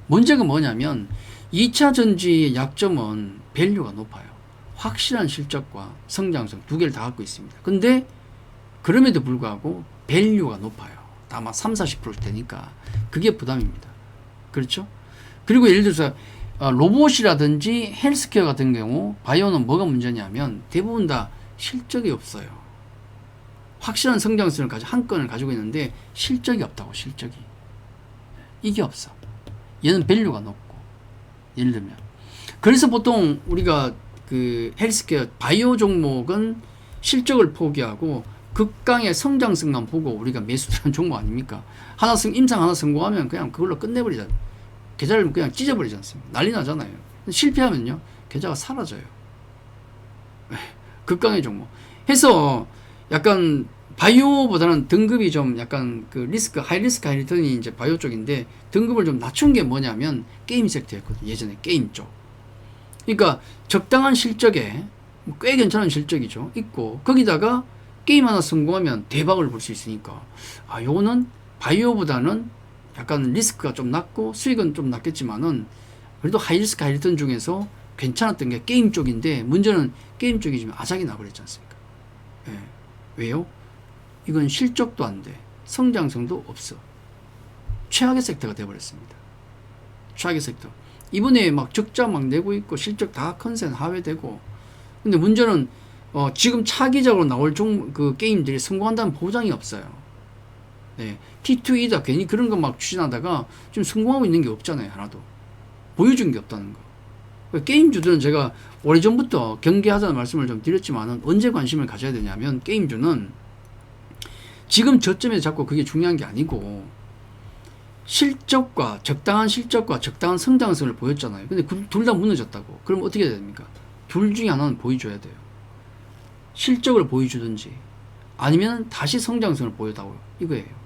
문제가 뭐냐면 2차 전지의 약점은 밸류가 높아요. 확실한 실적과 성장성 두 개를 다 갖고 있습니다. 근데 그럼에도 불구하고 밸류가 높아요. 아마 30-40% 되니까 그게 부담입니다. 그렇죠? 그리고 예를 들어서 로봇이라든지 헬스케어 같은 경우 바이오는 뭐가 문제냐면 대부분 다 실적이 없어요. 확실한 성장성을 한 건을 가지고 있는데 실적이 없다고. 실적이 이게 없어. 얘는 밸류가 높고 예를 들면 그래서 보통 우리가 그 헬스케어 바이오 종목은 실적을 포기하고 극강의 성장성만 보고 우리가 매수하는 종목 아닙니까? 임상 하나 성공하면 그냥 그걸로 끝내버리잖아요. 계좌를 그냥 찢어버리지 않습니까? 난리 나잖아요. 실패하면요 계좌가 사라져요. 극강의 종목 해서 약간 바이오보다는 등급이 좀 약간 그 하이 리스크 하이 리턴이 이제 바이오 쪽인데 등급을 좀 낮춘 게 뭐냐면 게임 섹터였거든요. 예전에 게임 쪽. 그러니까 적당한 실적에 꽤 괜찮은 실적이죠. 있고 거기다가 게임 하나 성공하면 대박을 볼 수 있으니까 요거는 바이오보다는 약간 리스크가 좀 낮고 수익은 좀 낮겠지만은 그래도 하이 리스크 하이 리턴 중에서 괜찮았던 게 게임 쪽인데 문제는 게임 쪽이 지금 아작이 나버렸지 않습니까? 예. 왜요? 이건 실적도 안 돼. 성장성도 없어. 최악의 섹터가 돼버렸습니다. 최악의 섹터. 이번에 막 적자 막 내고 있고 실적 다 컨센 하회되고 근데 문제는 지금 차기적으로 나올 그 게임들이 성공한다는 보장이 없어요. 네. T2E다 괜히 그런 거 막 추진하다가 지금 성공하고 있는 게 없잖아요. 하나도. 보여준 게 없다는 거. 게임주들은 제가 오래전부터 경계하자는 말씀을 좀 드렸지만은 언제 관심을 가져야 되냐면 게임주는 지금 저점에 자꾸 그게 중요한 게 아니고 적당한 실적과 적당한 성장성을 보였잖아요. 근데 둘 다 무너졌다고. 그럼 어떻게 해야 됩니까? 둘 중에 하나는 보여줘야 돼요. 실적을 보여주든지 아니면 다시 성장성을 보여다오 이거예요.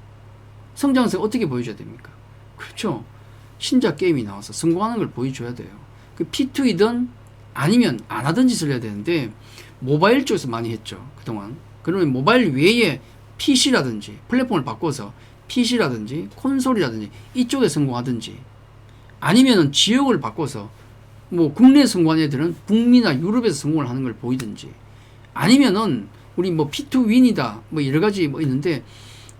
성장성 어떻게 보여줘야 됩니까? 그렇죠. 신작 게임이 나와서 성공하는 걸 보여줘야 돼요. 그 P2이든 아니면 안 하던 짓을 해야 되는데 모바일 쪽에서 많이 했죠. 그동안. 그러면 모바일 외에 PC라든지 플랫폼을 바꿔서 PC라든지 콘솔이라든지 이쪽에 성공하든지 아니면은 지역을 바꿔서 뭐 국내에 성공한 애들은 북미나 유럽에서 성공을 하는 걸 보이든지 아니면은 우리 뭐 P2윈이다 뭐 여러 가지 뭐 있는데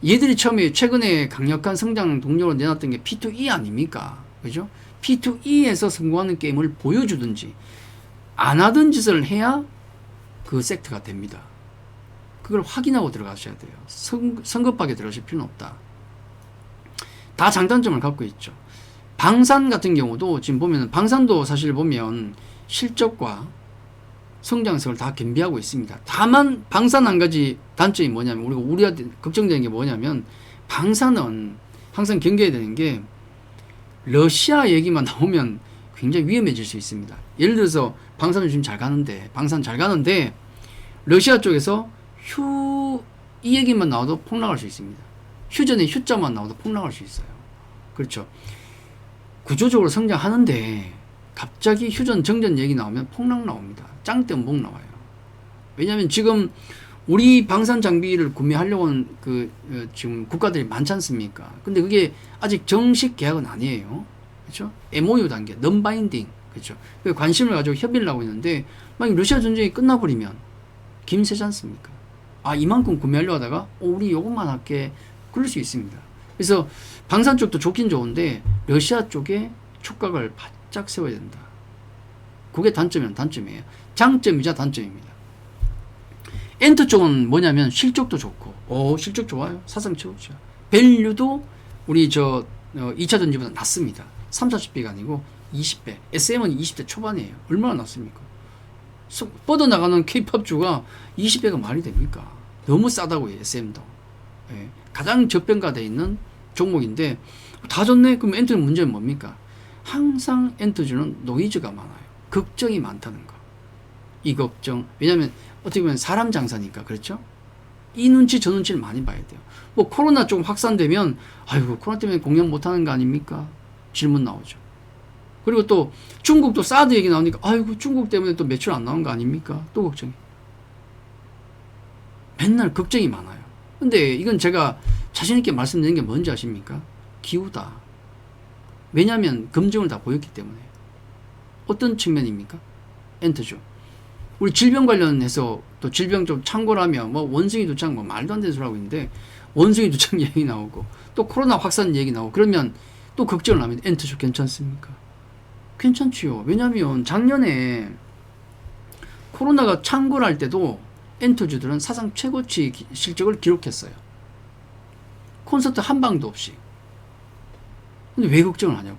얘들이 최근에 강력한 성장 동력으로 내놨던 게 P2E 아닙니까? 그죠? P2E에서 성공하는 게임을 보여주든지 안 하던 짓을 해야 그 섹터가 됩니다. 그걸 확인하고 들어가셔야 돼요. 성급하게 들어가실 필요는 없다. 다 장단점을 갖고 있죠. 방산 같은 경우도 지금 보면 방산도 사실 보면 실적과 성장성을 다 겸비하고 있습니다. 다만 방산 한 가지 단점이 뭐냐면 우리가 걱정되는 게 뭐냐면 방산은 항상 경계해야 되는 게 러시아 얘기만 나오면 굉장히 위험해질 수 있습니다. 예를 들어서 방산 잘 가는데 러시아 쪽에서 이 얘기만 나와도 폭락할 수 있습니다. 휴전에 휴자만 나와도 폭락할 수 있어요. 그렇죠. 구조적으로 성장하는데 갑자기 휴전 정전 얘기 나오면 폭락 나옵니다. 짱뜬목 나와요. 왜냐하면 지금 우리 방산 장비를 구매하려고 하는 지금 국가들이 많지 않습니까? 근데 그게 아직 정식 계약은 아니에요. 그렇죠? MOU 단계, non-binding. 그렇죠? 관심을 가지고 협의를 하고 있는데 만약 러시아 전쟁이 끝나버리면 김새지 않습니까? 이만큼 구매하려고 하다가 우리 요것만 할게. 그럴 수 있습니다. 그래서 방산 쪽도 좋긴 좋은데 러시아 쪽에 촉각을 바짝 세워야 된다. 그게 단점이면 단점이에요. 장점이자 단점입니다. 엔터 쪽은 뭐냐면 실적도 좋고 실적 좋아요. 사상 최고죠. 밸류도 우리 2차 전지보다 낮습니다. 3, 40배가 아니고 20배. SM은 20대 초반이에요. 얼마나 낮습니까? 뻗어나가는 K-팝주가 20배가 말이 됩니까? 너무 싸다고요, SM도. 예. 가장 저평가되어 있는 종목인데, 다 좋네? 그럼 엔터는 문제는 뭡니까? 항상 엔터주는 노이즈가 많아요. 걱정이 많다는 거. 이 걱정. 왜냐면, 어떻게 보면 사람 장사니까, 그렇죠? 이 눈치, 저 눈치를 많이 봐야 돼요. 뭐, 코로나 조금 확산되면, 아이고, 코로나 때문에 공연 못하는 거 아닙니까? 질문 나오죠. 그리고 또, 중국도 사드 얘기 나오니까, 아이고, 중국 때문에 또 매출 안 나온 거 아닙니까? 또 걱정이. 맨날 걱정이 많아요. 근데 이건 제가 자신있게 말씀드리는 게 뭔지 아십니까? 기우다. 왜냐면, 검증을 다 보였기 때문에. 어떤 측면입니까? 엔터주. 우리 질병 관련해서 또 질병 좀 참고를 하면 뭐 원숭이 두창 뭐 말도 안 되는 소리 하고 있는데 원숭이 두창 얘기 나오고 또 코로나 확산 얘기 나오고 그러면 또 걱정을 하면 엔터주 괜찮습니까? 괜찮지요. 왜냐면 작년에 코로나가 창궐할 때도 엔터주들은 사상 최고치 실적을 기록했어요. 콘서트 한 방도 없이. 근데 왜 걱정을 하냐고.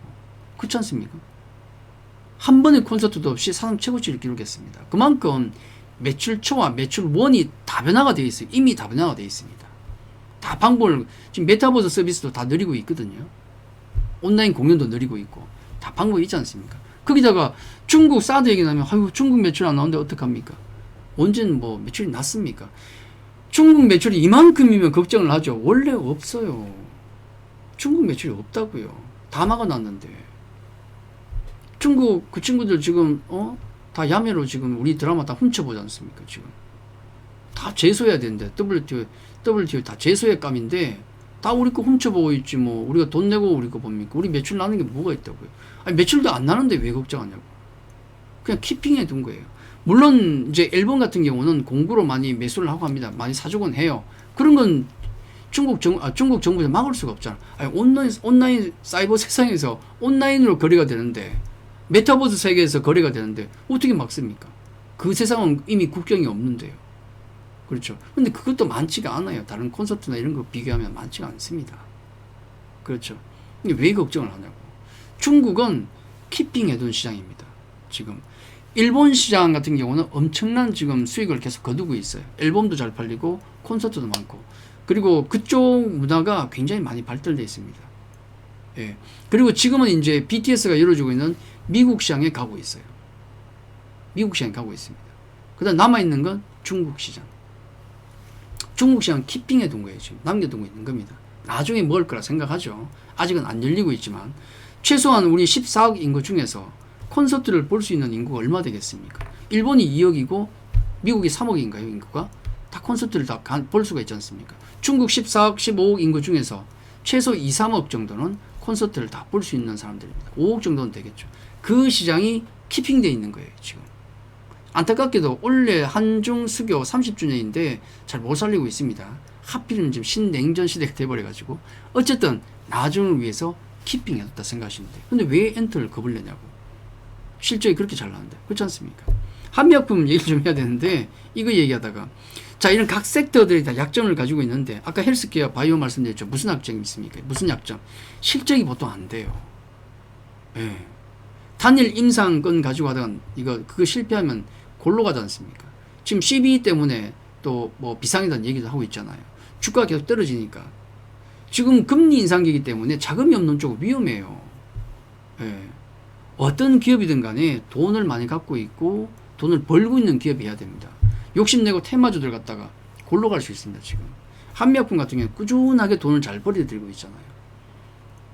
그렇지 않습니까? 한 번의 콘서트도 없이 사상 최고치를 기록했습니다. 그만큼 매출초와 매출원이 다변화가 되어 있어요. 이미 다변화가 되어 있습니다. 다 방법을, 지금 메타버스 서비스도 다 늘리고 있거든요. 온라인 공연도 늘리고 있고, 다 방법이 있지 않습니까? 거기다가 중국 사드 얘기 나면, 아이고, 중국 매출 안 나오는데 어떡합니까? 언제는 뭐 매출이 낮습니까? 중국 매출이 이만큼이면 걱정을 하죠. 원래 없어요. 중국 매출이 없다고요. 다 막아놨는데. 중국 그 친구들 지금 다 야매로 지금 우리 드라마 다 훔쳐보지 않습니까? 지금 다 제소해야 되는데 WTO 다 제소의 감인데 다 우리 거 훔쳐보고 있지 뭐. 우리가 돈 내고 우리 거 봅니까? 우리 매출 나는 게 뭐가 있다고요? 아니 매출도 안 나는데 왜 걱정하냐고. 그냥 키핑해 둔 거예요. 물론 이제 앨범 같은 경우는 공구로 많이 매수를 하고 합니다. 많이 사주곤 해요. 그런 건 중국 정부에서 막을 수가 없잖아. 아니, 온라인 사이버 세상에서 온라인으로 거래가 되는데, 메타버스 세계에서 거래가 되는데 어떻게 막습니까? 그 세상은 이미 국경이 없는데요. 그렇죠. 근데 그것도 많지가 않아요. 다른 콘서트나 이런 거 비교하면 많지가 않습니다. 그렇죠. 근데 왜 걱정을 하냐고. 중국은 키핑해둔 시장입니다. 지금 일본 시장 같은 경우는 엄청난 지금 수익을 계속 거두고 있어요. 앨범도 잘 팔리고 콘서트도 많고, 그리고 그쪽 문화가 굉장히 많이 발달되어 있습니다. 예. 그리고 지금은 이제 BTS가 이루어지고 있는 미국 시장에 가고 있어요. 미국 시장에 가고 있습니다. 그 다음 남아있는 건 중국 시장. 중국 시장 키핑해 둔 거예요. 지금 남겨두고 있는 겁니다. 나중에 먹을 거라 생각하죠. 아직은 안 열리고 있지만 최소한 우리 14억 인구 중에서 콘서트를 볼 수 있는 인구가 얼마 되겠습니까? 일본이 2억이고 미국이 3억인가요? 인구가? 다 콘서트를 다 볼 수가 있지 않습니까? 중국 14억, 15억 인구 중에서 최소 2, 3억 정도는 콘서트를 다 볼 수 있는 사람들입니다. 5억 정도는 되겠죠. 그 시장이 키핑되어 있는 거예요, 지금. 안타깝게도 올해 한중 수교 30주년인데 잘 못 살리고 있습니다. 하필이면 지금 신냉전 시대가 돼버려가지고. 어쨌든 나중을 위해서 키핑해뒀다 생각하시면 돼요. 근데 왜 엔터를 겁을 내냐고. 실적이 그렇게 잘 나는데. 그렇지 않습니까? 한미약품 얘기 좀 해야 되는데, 이거 얘기하다가, 자, 이런 각 섹터들이 다 약점을 가지고 있는데, 아까 헬스케어, 바이오 말씀드렸죠. 무슨 약점이 있습니까? 무슨 약점? 실적이 보통 안 돼요. 예. 단일 임상건 가지고 하다가 그거 실패하면 골로 가지 않습니까? 지금 CBE 때문에 또 뭐 비상이라는 얘기도 하고 있잖아요. 주가가 계속 떨어지니까. 지금 금리 인상기이기 때문에 자금이 없는 쪽은 위험해요. 예. 어떤 기업이든 간에 돈을 많이 갖고 있고 돈을 벌고 있는 기업이 해야 됩니다. 욕심내고 테마주들 갖다가 골로 갈 수 있습니다. 지금 한미약품 같은 경우는 꾸준하게 돈을 잘 벌여들고 있잖아요.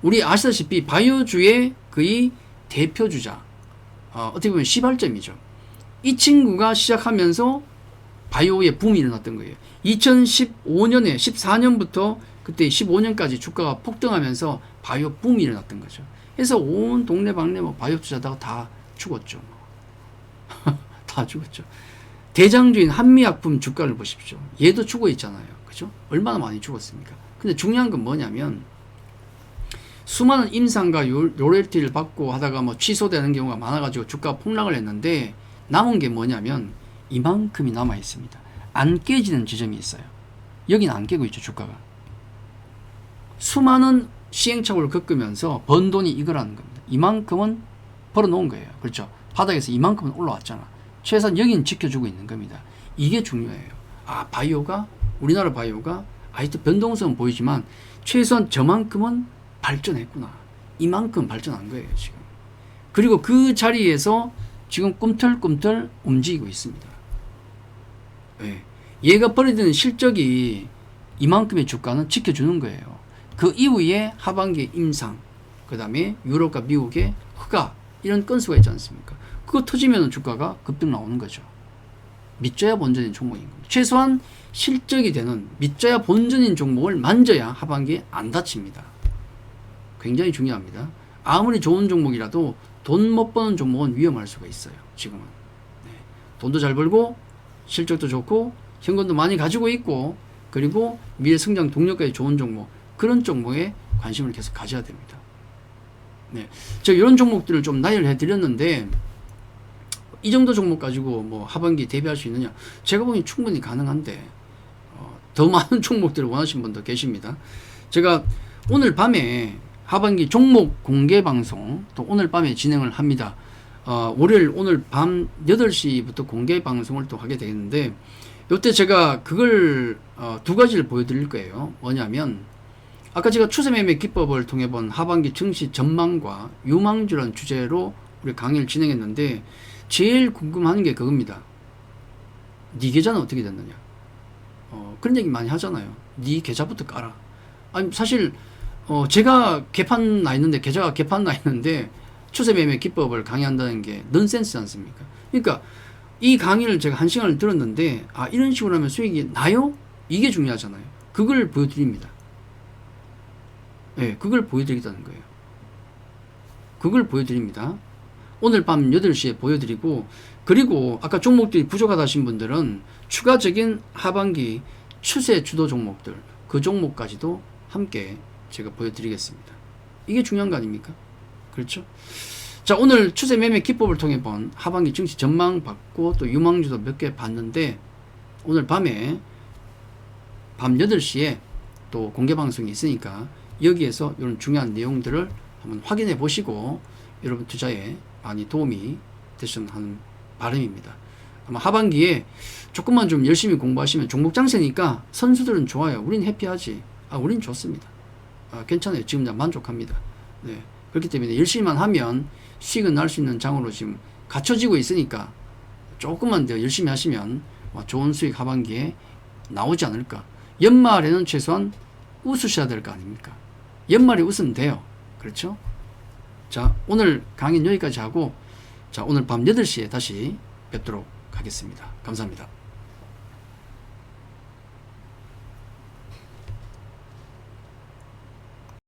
우리 아시다시피 바이오주의 거의 대표주자, 어떻게 보면 시발점이죠. 이 친구가 시작하면서 바이오의 붐이 일어났던 거예요. 2015년에 14년부터 그때 15년까지 주가가 폭등하면서 바이오 붐이 일어났던 거죠. 그래서 온 동네방네 뭐 바이오 투자다가 다 죽었죠. 다 죽었죠. 대장주인 한미약품 주가를 보십시오. 얘도 죽어 있잖아요. 그죠? 얼마나 많이 죽었습니까? 근데 중요한 건 뭐냐면, 수많은 임상과 로열티를 받고 하다가 뭐 취소되는 경우가 많아가지고 주가가 폭락을 했는데, 남은 게 뭐냐면 이만큼이 남아 있습니다. 안 깨지는 지점이 있어요. 여기는 안 깨고 있죠. 주가가 수많은 시행착오를 겪으면서 번 돈이 이거라는 겁니다. 이만큼은 벌어놓은 거예요. 그렇죠? 바닥에서 이만큼은 올라왔잖아. 최소한 여기는 지켜주고 있는 겁니다. 이게 중요해요. 아, 바이오가, 우리나라 바이오가 아직도 변동성은 보이지만 최소한 저만큼은 발전했구나. 이만큼 발전한 거예요, 지금. 그리고 그 자리에서 지금 꿈틀꿈틀 움직이고 있습니다. 네. 얘가 벌어지는 실적이 이만큼의 주가는 지켜주는 거예요. 그 이후에 하반기 임상, 그 다음에 유럽과 미국의 허가, 이런 건수가 있지 않습니까? 그거 터지면 주가가 급등 나오는 거죠. 믿져야 본전인 종목인 겁니다. 최소한 실적이 되는 믿져야 본전인 종목을 만져야 하반기에 안 다칩니다. 굉장히 중요합니다. 아무리 좋은 종목이라도 돈 못 버는 종목은 위험할 수가 있어요. 지금은. 네. 돈도 잘 벌고 실적도 좋고 현금도 많이 가지고 있고 그리고 미래 성장 동력까지 좋은 종목, 그런 종목에 관심을 계속 가져야 됩니다. 네. 제가 이런 종목들을 좀 나열해 드렸는데 이 정도 종목 가지고 뭐 하반기 대비할 수 있느냐? 제가 보기엔 충분히 가능한데 더 많은 종목들을 원하시는 분도 계십니다. 제가 오늘 밤에 하반기 종목 공개 방송 또 오늘 밤에 진행을 합니다. 월요일 오늘 밤 8시부터 공개 방송을 또 하게 되겠는데 이때 제가 그걸 두 가지를 보여드릴 거예요. 뭐냐면 아까 제가 추세매매 기법을 통해 본 하반기 증시 전망과 유망주라는 주제로 우리 강의를 진행했는데 제일 궁금한 게 그겁니다. 네 계좌는 어떻게 됐느냐? 그런 얘기 많이 하잖아요. 네 계좌부터 깔아. 아니 사실 제가 개판 나 있는데 계좌가 개판 나 있는데 추세매매 기법을 강의한다는 게 넌센스지 않습니까? 그러니까 이 강의를 제가 1시간을 들었는데 아 이런 식으로 하면 수익이 나요? 이게 중요하잖아요. 그걸 보여드립니다. 네, 그걸 보여드리겠다는 거예요. 그걸 보여드립니다. 오늘 밤 8시에 보여드리고 그리고 아까 종목들이 부족하다 하신 분들은 추가적인 하반기 추세 주도 종목들 그 종목까지도 함께 제가 보여드리겠습니다. 이게 중요한 거 아닙니까? 그렇죠? 자, 오늘 추세 매매 기법을 통해 본 하반기 증시 전망 받고 또 유망주도 몇 개 봤는데 오늘 밤에 밤 8시에 또 공개 방송이 있으니까 여기에서 이런 중요한 내용들을 한번 확인해 보시고 여러분 투자에 많이 도움이 되셨으면 하는 바람입니다. 아마 하반기에 조금만 좀 열심히 공부하시면 종목 장세니까 선수들은 좋아요. 우린 해피하지. 우린 좋습니다. 괜찮아요. 지금 다 만족합니다. 네. 그렇기 때문에 열심히만 하면 수익은 날 수 있는 장으로 지금 갖춰지고 있으니까 조금만 더 열심히 하시면 좋은 수익 하반기에 나오지 않을까. 연말에는 최소한 웃으셔야 될 거 아닙니까? 연말에 웃으면 돼요. 그렇죠? 자, 오늘 강의는 여기까지 하고 자, 오늘 밤 8시에 다시 뵙도록 하겠습니다. 감사합니다.